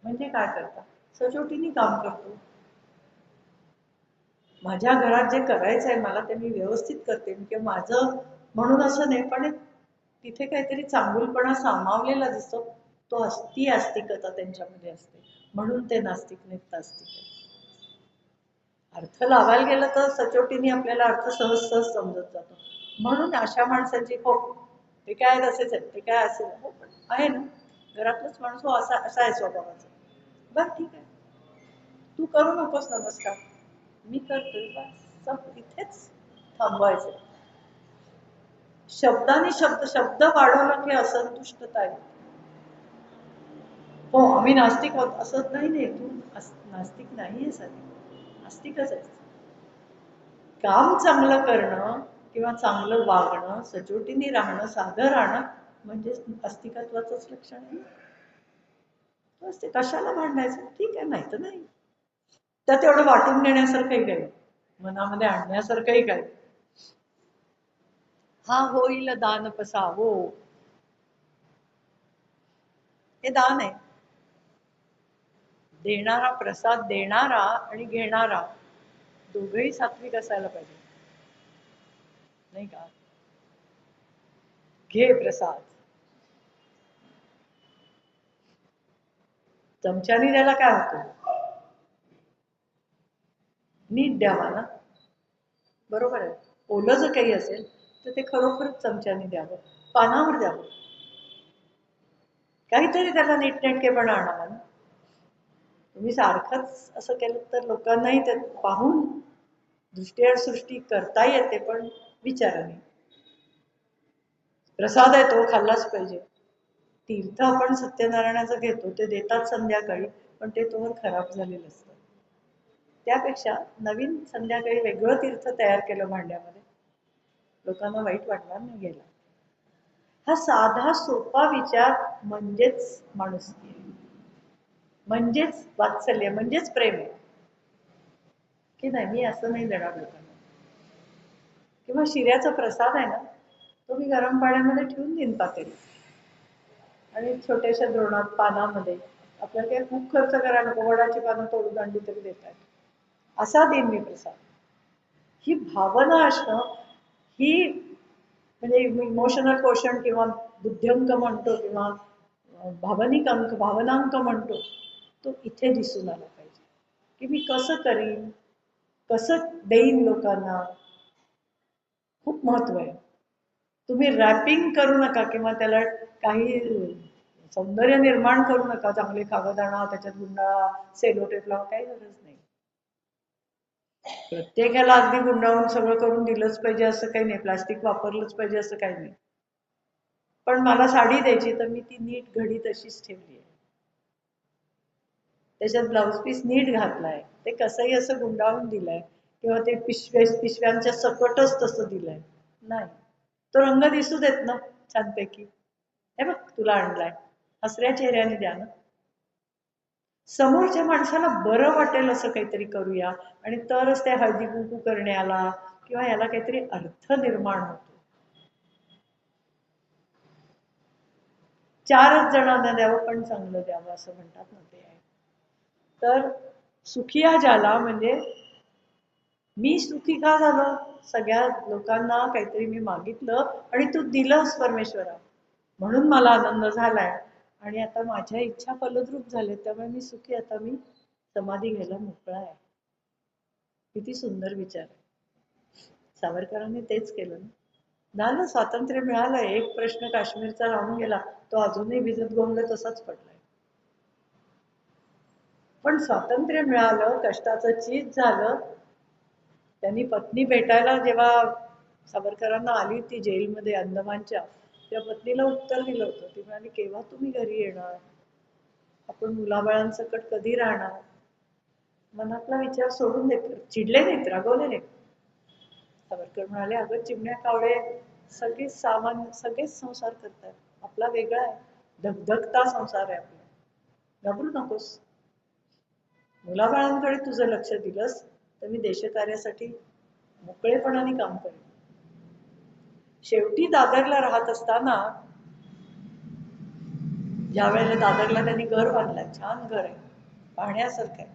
म्हणजे काय करता, सचोटीने काम करतो. माझ्या घरात जे करायचं आहे मला ते मी व्यवस्थित करते, किंवा माझं म्हणून असं नाही, पण तिथे काहीतरी चांगुलपणा सामावलेला दिसतो, तो ती आस्तिकता त्यांच्यामध्ये असते, म्हणून ते नास्तिक नाहीत, आस्तिक आहे. अर्थ लावायला गेलं तर सचोटीने आपल्याला अर्थ सहज सहज समजत जातो. म्हणून अशा माणसांची हो ते काय तसेच आहे, ते काय असेल हो, पण आहे ना घरातलंच माणूस, हो असा असा आहे स्वभावाचा, बरं ठीक आहे, तू करू नकोस नमस्कार, मी करतोय, बस इथेच थांबवायचं. शब्दाने शब्द वाढवला की असंतुष्टता येते. हो आम्ही नास्तिक आहोत असंच नाही, तू नास्तिक नाहीये, आस्तिकच आहे. काम चांगलं करणं किंवा चांगलं वागणं, सचोटीने राहणं, साधं राहणं म्हणजे अस्तिकत्वाचंच लक्षण आहे. बस ते कशाला भांडायचं? ठीक आहे, नाही तर नाही. त्यात एवढं वाटून घेण्यासारखंही काही, मनामध्ये आणण्यासारखंही काही. हा होईल दान पसावो, हे दान आहे. देणारा, प्रसाद देणारा आणि घेणारा दोघंही सात्विक असायला पाहिजे, नाही का? घे प्रसाद. चमच्यानी द्यायला काय होतं? नीट द्यावा ना, बरोबर आहे. ओलं जर काही असेल तर ते खरोखरच चमच्यानी द्यावं, पानावर द्यावं, काहीतरी त्याला नीटनेटकेपणा आणावा ना. तुम्ही सारखंच असं केलं तर लोकांनाही ते पाहून दृष्टी सृष्टी करता येते, पण विचाराने. प्रसाद आहे तो खाल्लाच पाहिजे. तीर्थ आपण सत्यनारायणाचं घेतो ते देतात संध्याकाळी, पण ते तोवर खराब झालेलं असतं. त्यापेक्षा नवीन संध्याकाळी वेगळं तीर्थ तयार केलं भांड्यामध्ये, लोकांना वाईट वाटणार नाही गेला. हा साधा सोपा विचार म्हणजेच माणुसकी आहे, म्हणजेच वात्सल्य, म्हणजेच प्रेम आहे की नाही. मी असं नाही देणार लोकांना. किंवा शिऱ्याचा प्रसाद आहे ना, तो मी गरम पाण्यामध्ये ठेवून देईन पातेली, आणि छोट्याशा द्रोणात पानामध्ये. आपल्याला काही खूप खर्च करायला नको, वडाची पानं तोडून आणली तरी देतात, असा देईन मी प्रसाद. ही भावना असणं, ही म्हणजे इमोशनल क्वोशंट किंवा बुद्ध्यंक म्हणतो किंवा भावनिक अंक, भावनांक म्हणतो, तो इथे दिसून आला पाहिजे की मी कसं करीन, कसं देईन लोकांना. खूप महत्व आहे. तुम्ही रॅपिंग करू नका किंवा त्याला काही सौंदर्य निर्माण करू नका, चांगले कागद आणा, त्याच्यात गुंडाळा, सेलो टेप लावा, काही गरज नाही. प्रत्येकाला अगदी गुंडाळून सगळं करून दिलंच पाहिजे असं काही नाही, प्लास्टिक वापरलंच पाहिजे असं काही नाही. पण मला साडी द्यायची तर मी ती नीट घडी तशीच ठेवली आहे, त्याच्यात ब्लाउज पीस नीट घातलाय, ते कसंही असं गुंडाळून दिलंय किंवा ते पिशव्यांच्या सकटच तसं दिलंय नाही. तो रंग दिसू देत ना छानपैकी. हे बघ तुला आणलाय, हसऱ्या चेहऱ्याने द्या ना. समोरच्या माणसाला बरं वाटेल असं काहीतरी करूया, आणि तरच त्या हळदी कुंकू करण्याला किंवा याला काहीतरी अर्थ निर्माण होतो. 4 जणांना द्यावं पण चांगलं द्यावं असं म्हणतात ना, ते आहे. तर सुखिया ज्याला, म्हणजे मी सुखी का झालो, सगळ्या लोकांना काहीतरी मी मागितलं आणि तू दिलंस परमेश्वरा, म्हणून मला आनंद झालाय, आणि आता माझ्या इच्छा फलद्रूप झाले, त्यामुळे मी सुखी. आता मी समाधी घ्यायला मोकळा आहे. किती सुंदर विचार आहे. सावरकरांनी तेच केलं ना. झालं, स्वातंत्र्य मिळालं. एक प्रश्न काश्मीरचा राहून गेला, तो अजूनही भिजत गोंधळ तसाच पडलाय. पण स्वातंत्र्य मिळालं, कष्टाचं चीज झालं. त्यांनी पत्नी भेटायला जेव्हा सावरकरांना आली ती जेलमध्ये अंदमानच्या, त्या पत्नीला उत्तर दिलं होतं. ती म्हणाली, केव्हा तुम्ही घरी येणार, आपण मुलाबाळांसकट कधी राहणार. मनातला विचार सोडून देत, चिडले नाहीत, रागवले नाहीत. सावरकर म्हणाले, अगं चिमण्या कावळे सगळेच सामान्य, सगळेच संसार करतात, आपला वेगळा आहे, धगधगता संसार आहे आपला, घाबरू नकोस. मुलाबाळांकडे तुझं लक्ष दिलंस तर मी देशकार्यासाठी मोकळेपणाने काम करेन. शेवटी दादरला राहत असताना, ज्या वेळेला दादरला त्यांनी घर बांधलंय, छान घर आहे, पाहण्यासारखं आहे.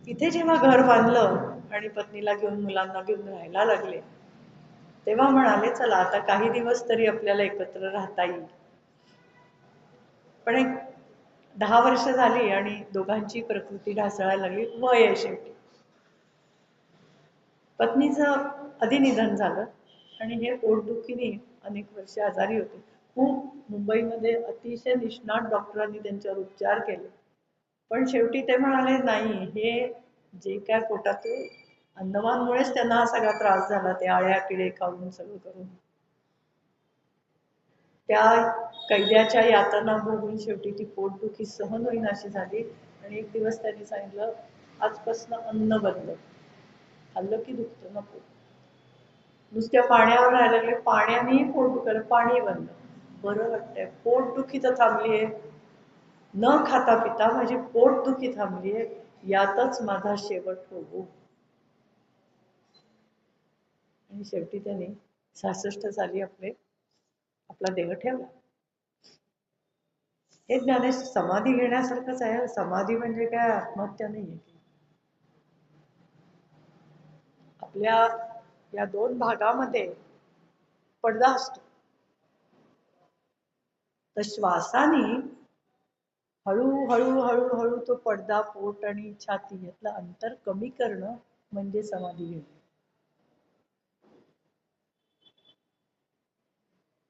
तिथे जेव्हा घर बांधलं आणि पत्नीला घेऊन, मुलांना घेऊन राहायला लागले, तेव्हा म्हणाले, चला आता काही दिवस तरी आपल्याला एकत्र राहता येईल. पण एक 10 वर्ष झाली आणि दोघांची प्रकृती ढासळायला लागली, वय आहे शेवटी. पत्नीचं अधिनिधन झालं आणि हे पोटदुखीने अनेक वर्ष आजारी होते. खूप मुंबईमध्ये अतिशय निष्णात डॉक्टरांनी त्यांच्यावर उपचार केले, पण शेवटी ते म्हणाले, नाही, हे जे काय पोटात, अंदमानमुळेच त्यांना हा सगळा त्रास झाला, ते आळ्या किडे खाऊन सगळं करून, त्या कैद्याच्या यातना भोगून शेवटी ती पोटदुखी सहन होईनाशी झाली. आणि एक दिवस त्यांनी सांगितलं, आजपासून अन्न बंद, खाल्लं की दुखतं नको. नुसत्या पाण्यावर राहायला लागले, पाण्यानेही पोट दुखायला, पाणी बंद, बरं वाटतंय, पोटदुखी तर थांबलीये, न खाता पिता माझी पोटदुखी थांबलीये, यातच माझा शेवट होऊ. आणि शेवटी त्याने 66 साली आपला देह ठेवला. हे ज्ञानेश समाधी घेण्यासारखंच आहे. समाधी म्हणजे काय आत्महत्या नाहीये. आपल्या या दोन भागामध्ये पडदा असतो. तर श्वासाने हळूहळू हळूहळू तो पडदा, पोट आणि छाती यातलं अंतर कमी करणं म्हणजे समाधी घेणं.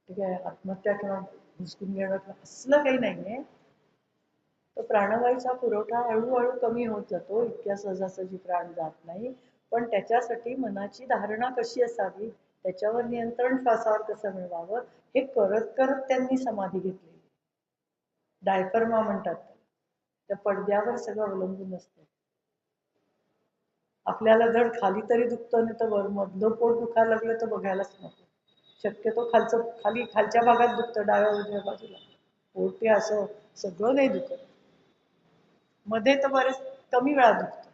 ठीक आहे, आत्महत्या किंवा घुसकून घेणं असलं काही नाहीये. तो प्राणवायूचा पुरवठा हळूहळू कमी होत जातो, इतक्या सहजासहजी प्राण जात नाही. पण त्याच्यासाठी मनाची धारणा कशी असावी, त्याच्यावर नियंत्रण श्वासावर कसं मिळवावं, हे करत करत त्यांनी समाधी घेतली. डायफर्मा म्हणतात, त्या पडद्यावर सगळं अवलंबून असतं. आपल्याला जर खाली तरी दुखतं नाही तर वर मधलं पोट दुखायला लागलं तर बघायलाच नको. शक्यतो खालच्या भागात दुखतं, डाव्या उजव्या बाजूला. पोट ते असं सगळं नाही दुखत, मध्ये तर बरेच कमी वेळा दुखतं.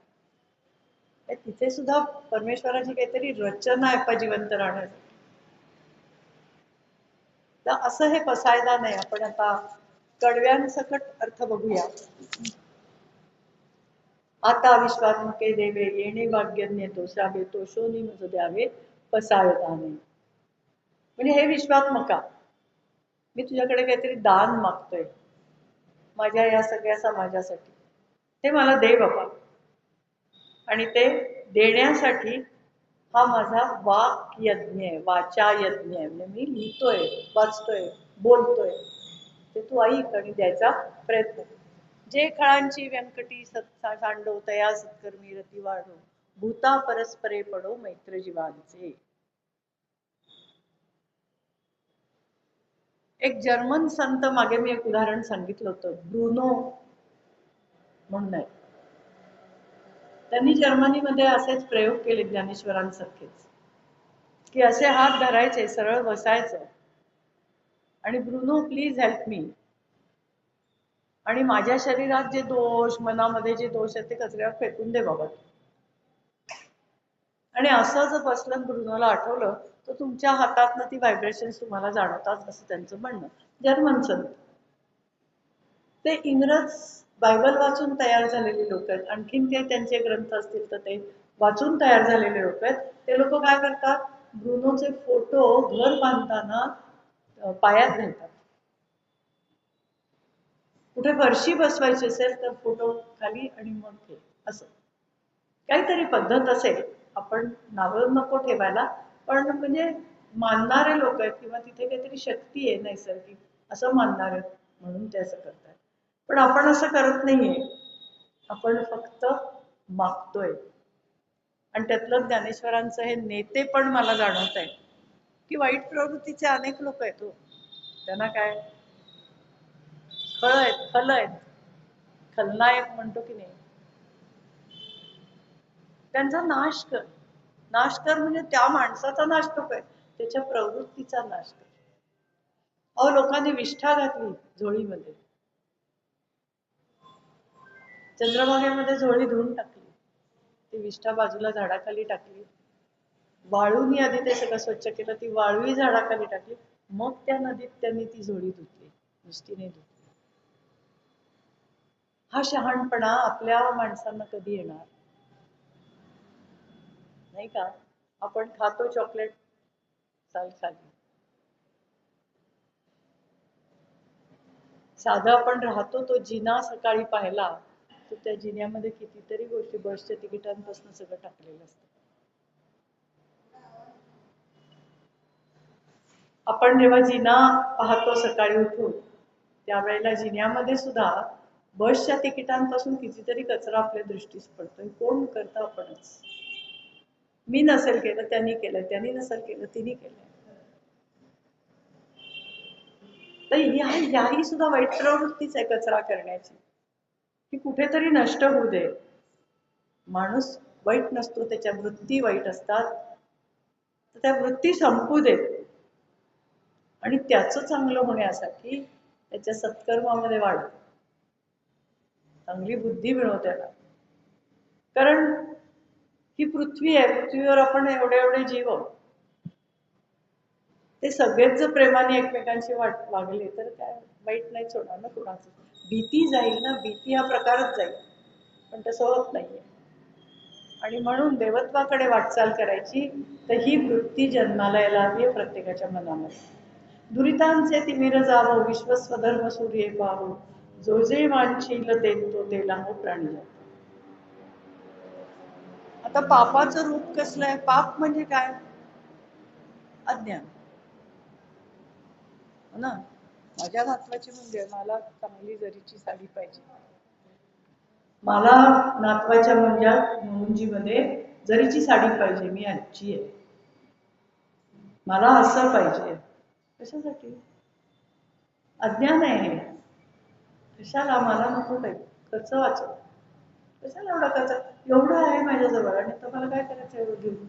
तिथे सुद्धा परमेश्वराची काहीतरी रचना आहे जिवंत राहण्यासाठी. तर असं हे पसायदान नाही. आपण आता कडव्यांसकट अर्थ बघूया. आता विश्वात्मके देवे येणे भाग्यज्ञ तोषावे, तोषोनी मज द्यावे पसायदाने. म्हणजे हे विश्वात्मका, मी तुझ्याकडे काहीतरी दान मागतोय माझ्या या सगळ्या समाजासाठी, ते मला दे बाबा. आणि ते देण्यासाठी हा माझा वाक यज्ञ आहे, वाचा यज्ञ आहे. म्हणजे मी लिहितोय, वाचतोय, बोलतोय, ते तू ऐक आणि द्यायचा प्रयत्न कर. जे खळांची व्यंकटी सांडो तया सत्कर्मी रती वाढो, भूता परस्परे पडो मैत्र जीवांचे. एक जर्मन संत, मागे मी एक उदाहरण सांगितलं होतं, ब्रुनो म्हणून आहे. त्यांनी जर्मनीमध्ये असेच प्रयोग केले ज्ञानेश्वरांसारखेच, की असे हात धरायचे, सरळ बसायचं आणि ब्रुनो प्लीज हेल्प मी, आणि माझ्या शरीरात जे दोष, मनामध्ये जे दोष आहेत ते कचऱ्यावर फेकून दे बाबा. आणि असं जर बसलं ब्रुनोला आठवलं तर तुमच्या हातातनं ती व्हायब्रेशन्स तुम्हाला जाणवतात, असं त्यांचं म्हणणं. जर्मन संत, ते इंग्रज बायबल वाचून तयार झालेले लोक आहेत. आणखीन काही त्यांचे ग्रंथ असतील तर ते वाचून तयार झालेले लोक आहेत. ते लोक काय करतात, ब्रुनोचे फोटो घर बांधताना पायात घालतात. कुठे फरशी बसवायची असेल तर फोटो खाली आणि मग हे असं काहीतरी पद्धत असेल. आपण नावं नको ठेवायला, पण म्हणजे मानणारे लोक आहेत किंवा तिथे काहीतरी शक्ती आहे नैसर्गिक असं मानणारे म्हणून ते असं करतात. पण आपण असं करत नाहीये, आपण फक्त मागतोय. आणि त्यातलं ज्ञानेश्वरांचं हे नेते पण मला जाणवत आहे की वाईट प्रवृत्तीचे अनेक लोक आहेत हो. त्यांना काय खल आहेत, खलनायक म्हणतो की नाही, त्यांचा नाश कर. नाश कर म्हणजे त्या माणसाचा नाश नको आहे, त्याच्या प्रवृत्तीचा नाश कर. अहो, लोकांनी विष्ठा घातली झोळीमध्ये, चंद्रभागेमध्ये झोळी धुवून टाकली, ती विष्ठा बाजूला झाडाखाली टाकली, वाळूनी आधी ते सगळं स्वच्छ केलं, ती वाळूही झाडाखाली टाकली, मग त्या नदीत त्यांनी ती झोळी धुतली, नुसती नाही धुतली. हा शहाणपणा आपल्या माणसांना कधी येणार नाही का. आपण खातो चॉकलेट साल खाली, साधा आपण राहतो तो जिना सकाळी पाहिला तर त्या जिन्यामध्ये कितीतरी गोष्टी, बसच्या तिकिटांपासून सगळं टाकलेलं असतं. आपण जेव्हा जिना पाहतो सकाळी उठून, त्यावेळेला जिन्यामध्ये सुद्धा बसच्या तिकिटांपासून कितीतरी कचरा आपल्या दृष्टीस पडतोय. कोण करतं? आपणच. मी नसेल केलं, त्यांनी केलं, त्यांनी नसेल केलं, तिने केलं. तर याही सुद्धा वाईट प्रवृत्तीच आहे, कचरा करण्याची, की कुठेतरी नष्ट होऊ दे. माणूस वाईट नसतो, त्याच्या वृत्ती वाईट असतात. तर त्या वृत्ती संपू देत आणि त्याचं चांगलं होण्यासाठी त्याच्या सत्कर्मामध्ये वाढ, चांगली बुद्धी मिळव त्याला. कारण ही पृथ्वी आहे, पृथ्वीवर आपण एवढे एवढे जीव आहोत. ते सगळेच जर प्रेमाने एकमेकांशी वागले तर काय वाईट नाहीच होणार ना कुणाचं. भीती जाईल ना, भीती हा प्रकारच जाईल, पण तसं होत नाहीये. आणि म्हणून देवत्वाकडे वाटचाल करायची तर ही वृत्ती जन्माला यायला हवी प्रत्येकाच्या मनामध्ये. दुरितांचे तिमिर जावो, विश्वस्वधर्म सूर्ये पाहो, जो जे मानशील तो तेला हो प्राणी जातो. आता पापाचं रूप कसलं आहे? पाप म्हणजे काय? अज्ञान ना. माझ्या नातवाची म्हणजे मला चांगली जरीची साडी पाहिजे, मला नातवाच्या मुंजीमध्ये जरीची साडी पाहिजे, मी आजची आहे, मला असं पाहिजे. कशासाठी? अज्ञान आहे हे. कशाला? मला नको काही, खर्च वाचव, कशाला एवढा खर्च, एवढं आहे माझ्याजवळ आणि तर मला काय करायचं एवढं घेऊन?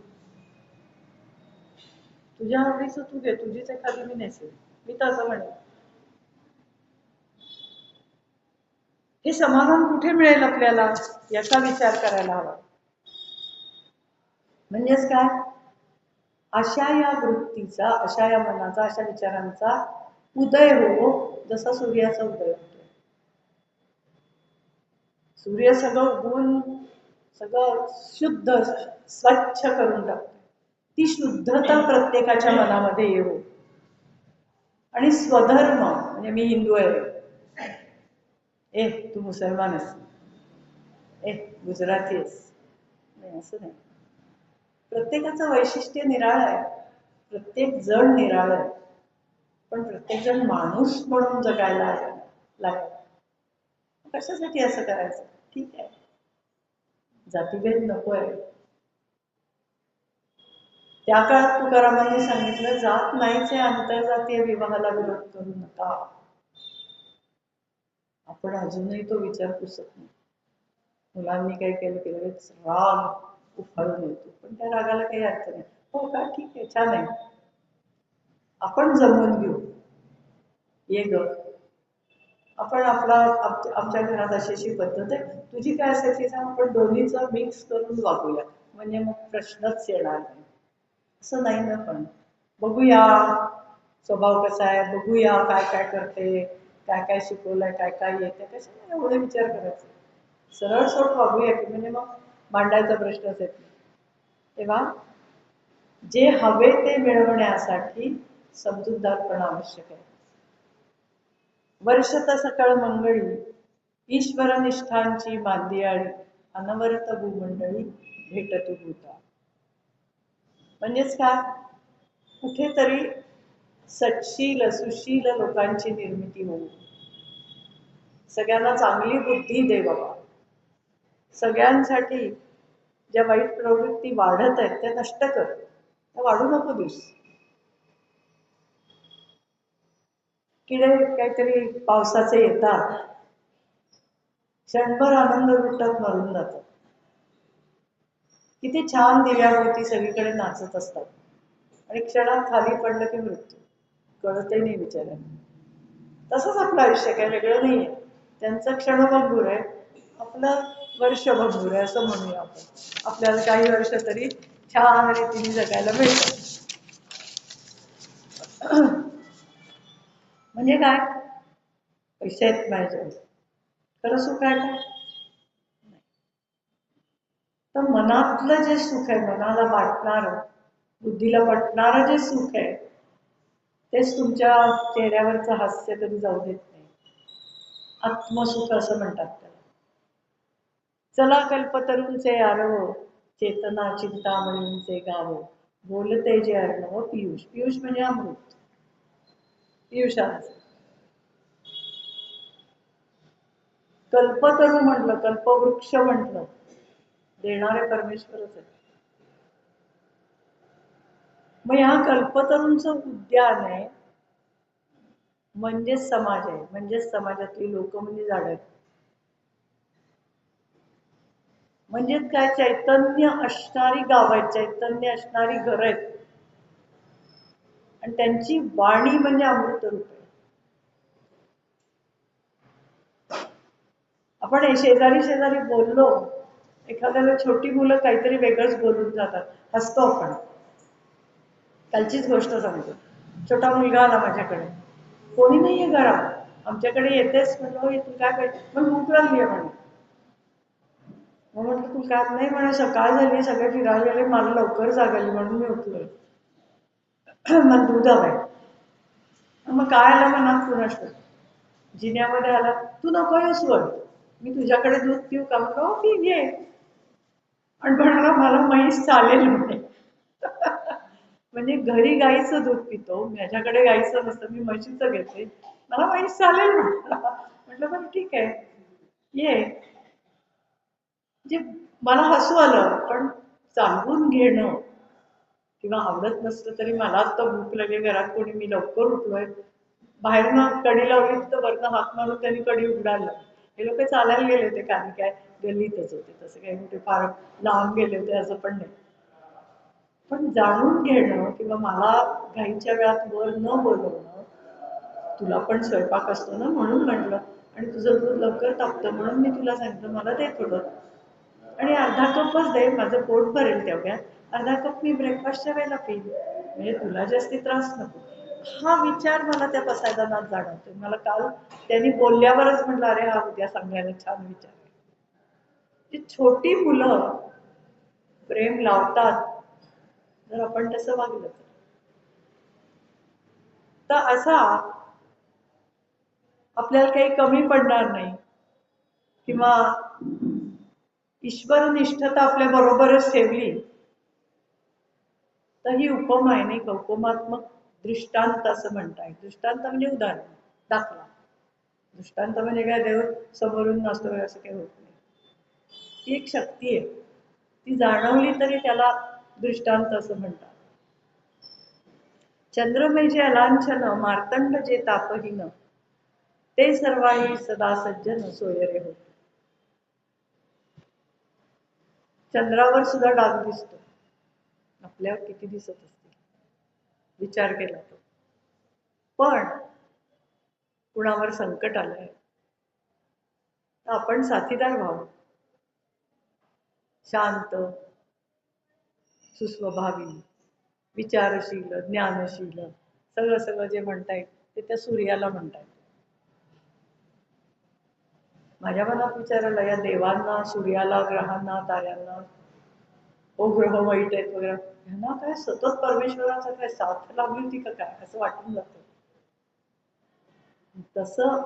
तुझ्या आवडीचं तू घे, तुझीच एखादी मी नेसेल, मी तर असं म्हणेन. हे समाधान कुठे मिळेल आपल्याला याचा विचार करायला हवा. म्हणजेच काय? अशा या वृत्तीचा, अशा या मनाचा, अशा विचारांचा उदय हो, जसा सूर्याचा उदय होतो. सूर्य सगळं उगवून सगळं शुद्ध स्वच्छ करून टाकतो. ती शुद्धता प्रत्येकाच्या मनामध्ये येऊ. आणि स्वधर्म म्हणजे मी हिंदू आहे, ए तू मुसलमान आहेस, ए गुजराती आहेस, नाही असं नाही. प्रत्येकाचं वैशिष्ट्य निराळं आहे, प्रत्येक जण निराळं आहे, पण प्रत्येक जण माणूस म्हणून जगायला लागेल. कशासाठी असं करायचं? ठीक आहे, जातीभेद नकोय. त्या काळात तुकारामांनी सांगितलं, जात नाहीच आहे, आंतरजातीय विवाहाला विरोध करू नका. आपण अजूनही तो विचार पुसत नाही. मुलांनी काही केलं की लगेच राग उफाळून येतो, पण त्या रागाला काही अर्थ नाही. हो का, ठीक आहे, छान आहे, आपण जमवून घेऊ, ये ग, आपण आमच्या घरात अशी पद्धत आहे, तुझी काय असेल ती सांग, आपण दोन्हीचं मिक्स करून वागूया, म्हणजे मग प्रश्नच येणार नाही. असं नाही ना, पण बघूया स्वभाव कसा आहे, बघूया काय काय करते, काय काय शिकवलंय, काय काय येते, कशाला एवढे विचार करायचे, सरळ सोट वागूया की, म्हणजे मग मांडायचा प्रश्नच येत नाही. तेव्हा जे हवे ते मिळवण्यासाठी समजूतदारपणा आवश्यक आहे. वर्षत सकळ मंगळी ईश्वर निष्ठांची मांदियाळी, अनवरत भूमंडळी भेटतु भूता. म्हणजेच काय? कुठेतरी सटशील सुशील लोकांची निर्मिती होऊ, सगळ्यांना चांगली बुद्धी दे बाबा, सगळ्यांसाठी ज्या वाईट प्रवृत्ती वाढत आहेत त्या नष्ट कर, त्या वाढू नको दिवस. किडे काहीतरी पावसाचे येतात, क्षणभर आनंद लुटत मरून जातात, किती छान दिव्याभोवती सगळीकडे नाचत असतात, आणि क्षणात खाली पडलं की मृत्यू, कळतही नाही विचारायला. तसंच आपलं आयुष्य काय वेगळं नाहीये. त्यांचं क्षणभंगूर आहे, आपलं वर्षभंगूर आहे, असं म्हणूया आपण. आपल्याला काही वर्ष तरी छान रीतीने जगायला मिळतं. म्हणजे काय? पैसे आहेत माझ्या, खरं सुख आहे का? तर मनातलं जे सुख आहे, मनाला वाटणार, बुद्धीला पटणारं जे सुख आहे, तेच तुमच्या चेहऱ्यावरचं हास्य कधी जाऊ देत नाही. आत्मसुख असं म्हणतात त्याला. चला कल्पतरूंचे आरव, चेतना चिंतामणींचे गाव, बोलते जे अर्णव पियुष. पियुष म्हणजे अमृत, पियुषाचं. कल्पतरू म्हटलं, कल्पवृक्ष म्हटलं, देणारे परमेश्वरच आहे. मग ह्या कल्पतरूंचं उद्यान आहे, म्हणजेच समाज आहे, म्हणजेच समाजातली लोक म्हणजे झाड आहेत. म्हणजेच काय? चैतन्य असणारी गाव आहेत, चैतन्य असणारी घर आहेत. आणि त्यांची वाणी म्हणजे अमृत रूप आहे. आपण शेजारी शेजारी बोललो, एखाद्याला छोटी मुलं काहीतरी वेगळंच बोलून जातात, हसतो आपण. कालचीच गोष्ट सांगतो. छोटा मुलगा आला माझ्याकडे, कोणी नाहीये घरात, आमच्याकडे येतेस म्हटलं, तू काय पाहिजे, पण भूक लागली आहे म्हणे. मग म्हटलं तू काय नाही म्हणे, सकाळ झाली, सगळे फिरायला गेले, मला लवकर जाग आली म्हणून मी उठलोय. मग दूध हवंय. मग काय आलं मनात कुणास ठाऊक. जिन्यामध्ये आला, तू नको येऊस वर, मी तुझ्याकडे दूध पिऊ का, म्हटलं हो पी घे. आणि म्हणाला मला म्हैस चालेल म्हणे. म्हणजे घरी गाईचं दूध पितो, माझ्याकडे गाईचं नसतं, मी म्हशीचं घेते, मला म्हैस चालेल म्हटलं. म्हटलं बरं ठीक आहे ये. म्हणजे मला हसू आलं, पण सांगून घेणं किंवा आवडत नसतं तरी मला आता भूक लागली, घरात कोणी, मी लवकर उठलोय, बाहेरनं कडी लावली तर वरनं हात मारून त्यांनी कडी उघडायला. हे लोक चालायला गेले होते, काही काय गल्लीतच होते, तसं काही कुठे फार लांब गेले होते असं पण नाही. पण जाणून घेणं किंवा मला घाईच्या वेळात वर न बोलवणं, तुला पण स्वयंपाक असतो ना म्हणून म्हटलं, आणि तुझं दूध लवकर तापतं म्हणून मी तुला सांगितलं मला दे थोडं, आणि अर्धा कपच दे, माझं पोट भरेल तेवढ्या, अर्धा कप मी ब्रेकफास्टच्या वेळेला पिईन, म्हणजे तुला जास्ती त्रास नको. हा विचार मला त्या पसायदानात जाणवतो. मला काल त्यांनी बोलल्यावरच म्हटलं अरे हा उद्या सांगायला छान विचार आहे. ती छोटी मुलं प्रेम लावतात जर आपण तसं वागलं तर असा आपल्याला काही कमी पडणार नाही, किंवा ईश्वरनिष्ठता आपल्या बरोबरच ठेवली तर ही उपमा आहे, नाही का, उपमात्मक दृष्टांत असं म्हणताय. दृष्टांत म्हणजे उदाहरण, दाखला. दृष्टांत म्हणजे काय, देव समोरून नसतो असं काही होत नाही. ती एक शक्ती आहे, ती जाणवली तरी त्याला दृष्टांत असं म्हणतात. चंद्रमेजे अलांछन मार्तंड जे तापहीन, ते सर्वाही सदा सज्जन सोयरे होत. चंद्रावर सुद्धा डाग दिसतो, आपल्यावर किती दिसत असतील विचार केला तर. पण कुणावर संकट आलंय तर आपण साथीदार व्हावं, शांत, सुस्वभावी, विचारशील, ज्ञानशील, सगळं सगळं जे म्हणतायत ते त्या सूर्याला म्हणतायत. माझ्या मनात विचार आला, या देवांना, सूर्याला, ग्रहांना, ताऱ्यांना, हो ग्रह वाईट आहेत वगैरे, ह्यांना काय सतत परमेश्वराचा काय साथ लागली होती का काय असं वाटून जातं. तसं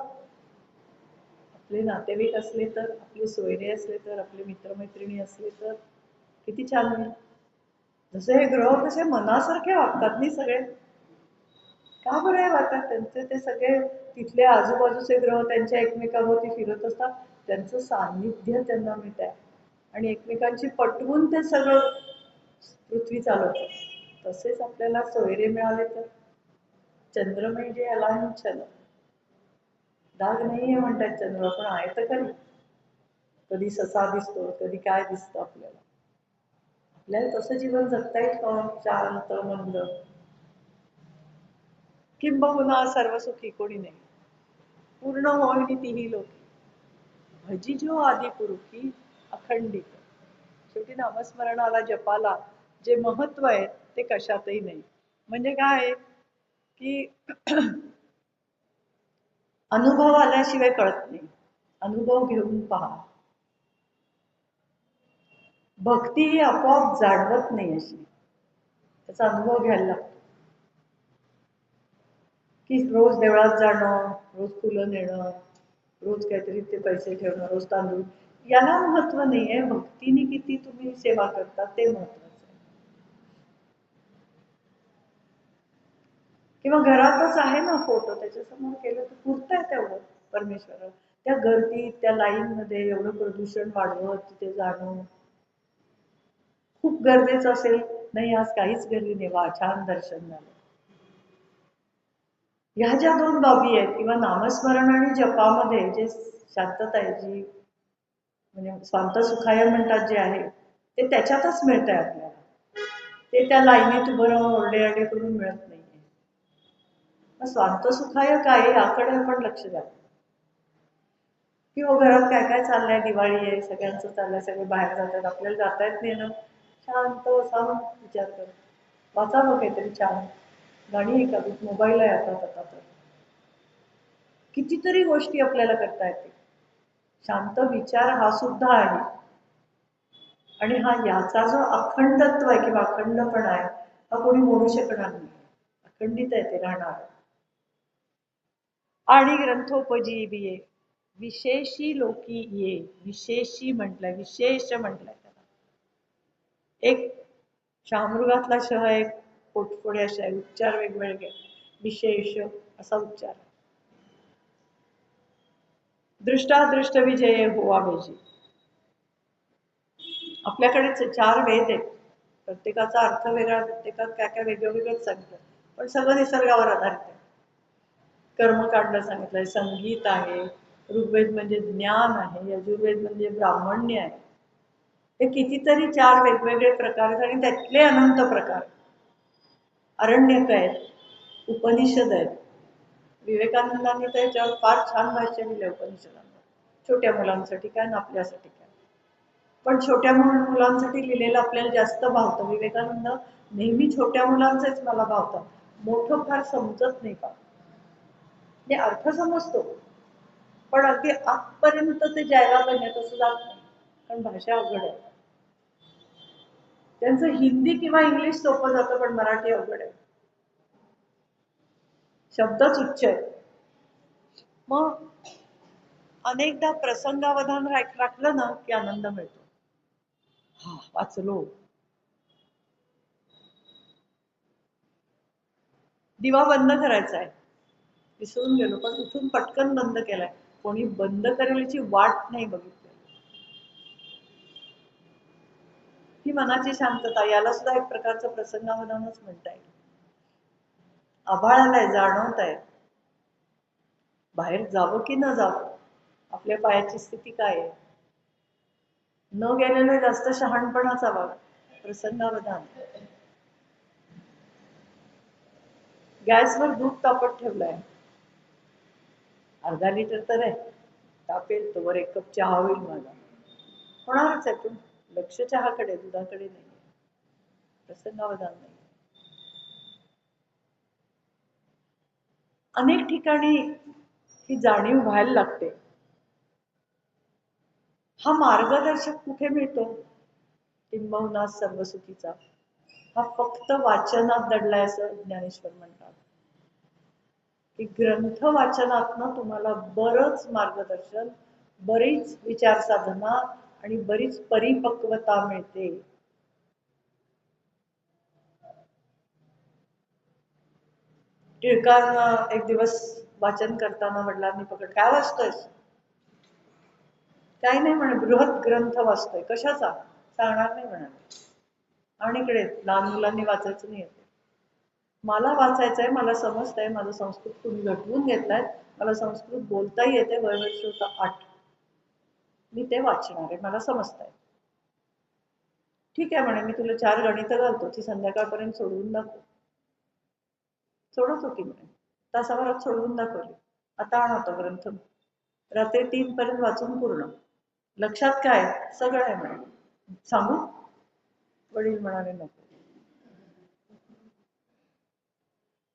आपले नातेवाईक असले तर, आपले सोयरे असले तर, आपले मित्रमैत्रिणी असले तर किती छान होईल. जसे हे ग्रह कसे मनासारखे वागतात नाही सगळे, का बरं हे वाटतात, त्यांचे ते सगळे तिथले आजूबाजूचे ग्रह त्यांच्या एकमेकांवरती फिरत असतात, त्यांचं सान्निध्य त्यांना मिळत आहे आणि एकमेकांची पटवून ते सगळं पृथ्वी चालवतात. तसेच आपल्याला सोयरे मिळाले तर, चंद्रमय जे अलांछन, डाग नाहीये म्हणतात चंद्र, पण आहे तर खरी. कधी ससा दिसतो, कधी काय दिसतं आपल्याला. आपल्याला तसं जीवन जगता येईल का, शांत, मंद, किंबहुना सर्वसुखी कोणी नाही. पूर्ण होईनी तीही लोकी, भजी जो आदि पुरुषी अखंडित. शेवटी नामस्मरणाला, जपाला जे महत्व आहे ते कशातही नाही. म्हणजे काय की अनुभव आल्याशिवाय कळत नाही, अनुभव घेऊन पहा. भक्ती ही आपोआप जाणवत नाही, अशी त्याचा अनुभव घ्यायला लागतो. की रोज देवळात जाणं, रोज फुलं नेणं, रोज काहीतरी ते पैसे ठेवणं, रोज तांदूळ, याला महत्व नाहीये. भक्तीने किती तुम्ही सेवा करता ते महत्वाचं आहे. किंवा घरातच आहे ना फोटो, त्याच्यासमोर केलं तर पुरतंय तेवढं परमेश्वर. त्या गर्दीत, त्या लाईन मध्ये एवढं प्रदूषण वाढवत तिथे जाणं खूप गरजेचं असेल. नाही आज काहीच गर्दी नाही, वा छान दर्शन झालं. ह्या ज्या दोन बाबी आहेत, किंवा नामस्मरण आणि जपामध्ये जे शांतता आहे, जी म्हणजे स्वांत सुखाय म्हणतात जे आहे, ते त्याच्यातच मिळतंय आपल्याला. ते त्या लाईनीत उभं राहून ओरडे करून मिळत नाहीये. मग स्वांत सुखाय काय याकडे आपण लक्ष द्या. किंवा घरात काय काय चाललंय, दिवाळी आहे, सगळ्यांचं चाललंय, सगळे बाहेर जातात, आपल्याला जाता येत नाही ना, शांत बसावं, विचार कर, वाचावं काहीतरी छान, गाणी ऐकावीत, मोबाईल आहे आता तर कितीतरी गोष्टी आपल्याला करता येते. शांत विचार हा सुद्धा आहे. आणि हा याचा जो अखंडत्व आहे किंवा अखंडपणा आहे हा कोणी मोडू शकणार नाही. अखंडित आहे ते राहणार. आणि ग्रंथोपजीविये विशेषी लोकी ये, विशेषी म्हटलंय, विशेष म्हटलंय त्याला. एक शामृगातला शह, एक पोटफोड्या शह, उच्चार वेगवेगळे, विशेष असा उच्चार. दृष्टादृष्ट विजय होवा बेजी. आपल्याकडेच 4 वेद आहेत, प्रत्येकाचा अर्थ वेगळा, प्रत्येकात काय काय वेगळंच सांगितलं, पण सगळं निसर्गावर आधारित आहे. कर्मकांड सांगितलंय, संगीत आहे, ऋग्वेद म्हणजे ज्ञान आहे, यजुर्वेद म्हणजे ब्राह्मण्य आहे. हे कितीतरी 4 वेगवेगळे प्रकार आहेत आणि त्यातले अनंत प्रकार. अरण्यक आहेत, उपनिषद आहेत. विवेकानंदांनी त्याच्यावर फार छान भाष्य दिले उपनिषदांवर. छोट्या मुलांसाठी काय आणि आपल्यासाठी काय. पण छोट्या मुलांसाठी लिहिलेलं आपल्याला जास्त भावतं. विवेकानंद नेहमी छोट्या मुलांचेच मला भावतात, मोठं फार समजत नाही का. ते अर्थ समजतो पण अगदी आजपर्यंत ते जायला पाहिजे तसं जात नाही, कारण भाषा अवघड आहे. त्यांचं हिंदी किंवा इंग्लिश सोपं जातं पण मराठी अवघड आहे, शब्दच उच्च आहे. मग अनेकदा प्रसंगावधान राखलं ना की आनंद मिळतो. हा वाचलो. दिवा बंद करायचा आहे, विसरून गेलो, पण उठून पटकन बंद केलाय. कोणी बंद करायची वाट नाही बघितली. ही मनाची शांतता, याला सुद्धा एक प्रकारचं प्रसंगावधानच म्हणता येईल. आभाळ आलाय, जाणवत आहे, बाहेर जावं की न जावं, आपल्या पायाची स्थिती काय आहे, न गेलेलं जास्त शहाणपणाचा भाग, प्रसंगावधान. गॅसवर दूध तापत ठेवलंय, अर्धा लिटर तर आहे, तापेल तोवर 1 कप चहा होईल माझा, होणारच आहे, पण लक्ष चहाकडे, दुधाकडे नाही, प्रसंगावधान नाही. अनेक ठिकाणी ही जाणीव व्हायला लागते. हा मार्गदर्शक कुठे मिळतो, किंबहुना सर्वसुखीचा, हा फक्त वाचनात दडलाय असं ज्ञानेश्वर म्हणतात. की ग्रंथ वाचनातनं तुम्हाला बरंच मार्गदर्शन, बरीच विचार साधना आणि बरीच परिपक्वता मिळते. टिळकांना एक दिवस वाचन करताना वडिलांनी पकड, काय वाचतोयस? काही नाही म्हणे, बृहत ग्रंथ वाचतोय. कशाचा? सांगणार नाही म्हणाले. आणि इकडे लहान मुलांनी वाचायचं नाही येते, मला वाचायचंय, मला समजतंय, माझं संस्कृत तुम्ही घटवून घेतलाय, मला संस्कृत बोलताही येते, वयवर्ष होतं 8, मी ते वाचणार आहे, मला समजतंय. ठीक आहे म्हणे, मी तुला 4 गणितं घालतो, ती संध्याकाळपर्यंत सोडवून दाखव. सोडत होती म्हणे, तासाभरात सोडवून दाखवली. आता आणतो ग्रंथ, रात्री 3 पर्यंत वाचून पूर्ण. लक्षात काय? सगळं आहे म्हणे. सांगू? वडील म्हणाले नको.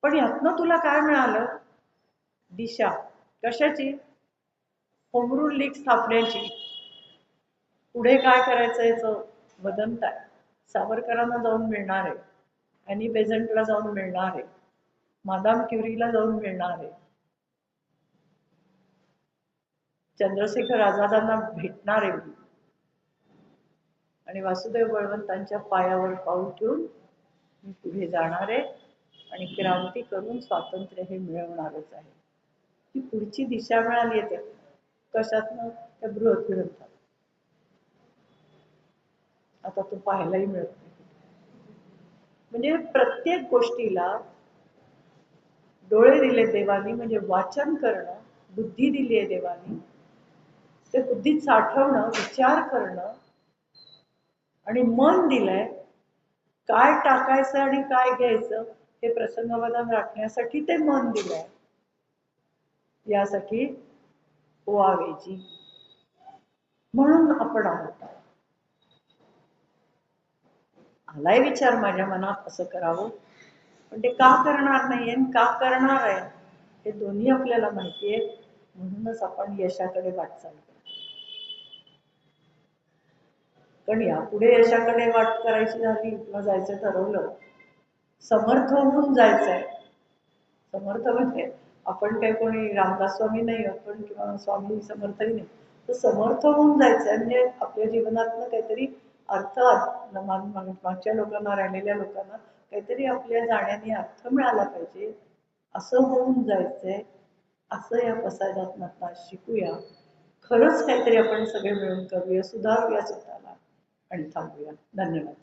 पण यातनं तुला काय मिळालं? दिशा. कशाची? होमरूल लीग स्थापण्याची. पुढे काय करायचं याचं वदंत आहे. सावरकरांना जाऊन मिळणार आहे, अॅनी बेझंटला जाऊन मिळणार आहे, मादाम क्युरीला जाऊन मिळणार आहे, चंद्रशेखर आझादांना भेटणार आहे मी, आणि वासुदेव बळवंतांच्या पायावर पाऊल ठेवून मी पुढे जाणार आहे आणि क्रांती करून स्वातंत्र्य हे मिळवणारच आहे. ही पुढची दिशा मिळाली आहे. कशातनं? त्या बृहत ग्रंथात. आता तो पाहायलाही मिळत नाही. म्हणजे प्रत्येक गोष्टीला डोळे दिले देवानी, म्हणजे वाचन करणं, बुद्धी दिली आहे देवानी, ते बुद्धीत साठवणं, विचार करणं, आणि मन दिलंय, काय टाकायचं आणि काय घ्यायचं हे प्रसंगावधान राखण्यासाठी ते मन दिलंय. यासाठी ओवावेजी म्हणून आपण आहोत. आलाय विचार माझ्या मनात असं करावं, पण ते का करणार नाहीये, का करणार आहे हे दोन्ही आपल्याला माहितीये. म्हणूनच आपण यशाकडे वाटचाल करतो. पण यापुढे यशाकडे वाट करायची झाली किंवा जायचं ठरवलं, समर्थ होऊन जायचंय. समर्थ म्हणजे आपण काही कोणी रामदास स्वामी नाही आपण किंवा स्वामी समर्थही नाही, तर समर्थ होऊन जायचंय. म्हणजे आपल्या जीवनातनं काहीतरी अर्थ, मागच्या लोकांना, राहिलेल्या लोकांना काहीतरी आपल्या जाण्याने अर्थ मिळाला पाहिजे, असं होऊन जायचंय. असं या पसायदात्मकता शिकूया. खरंच काहीतरी आपण सगळे मिळून करूया, सुधारूया स्वतःला आणि थांबूया. धन्यवाद.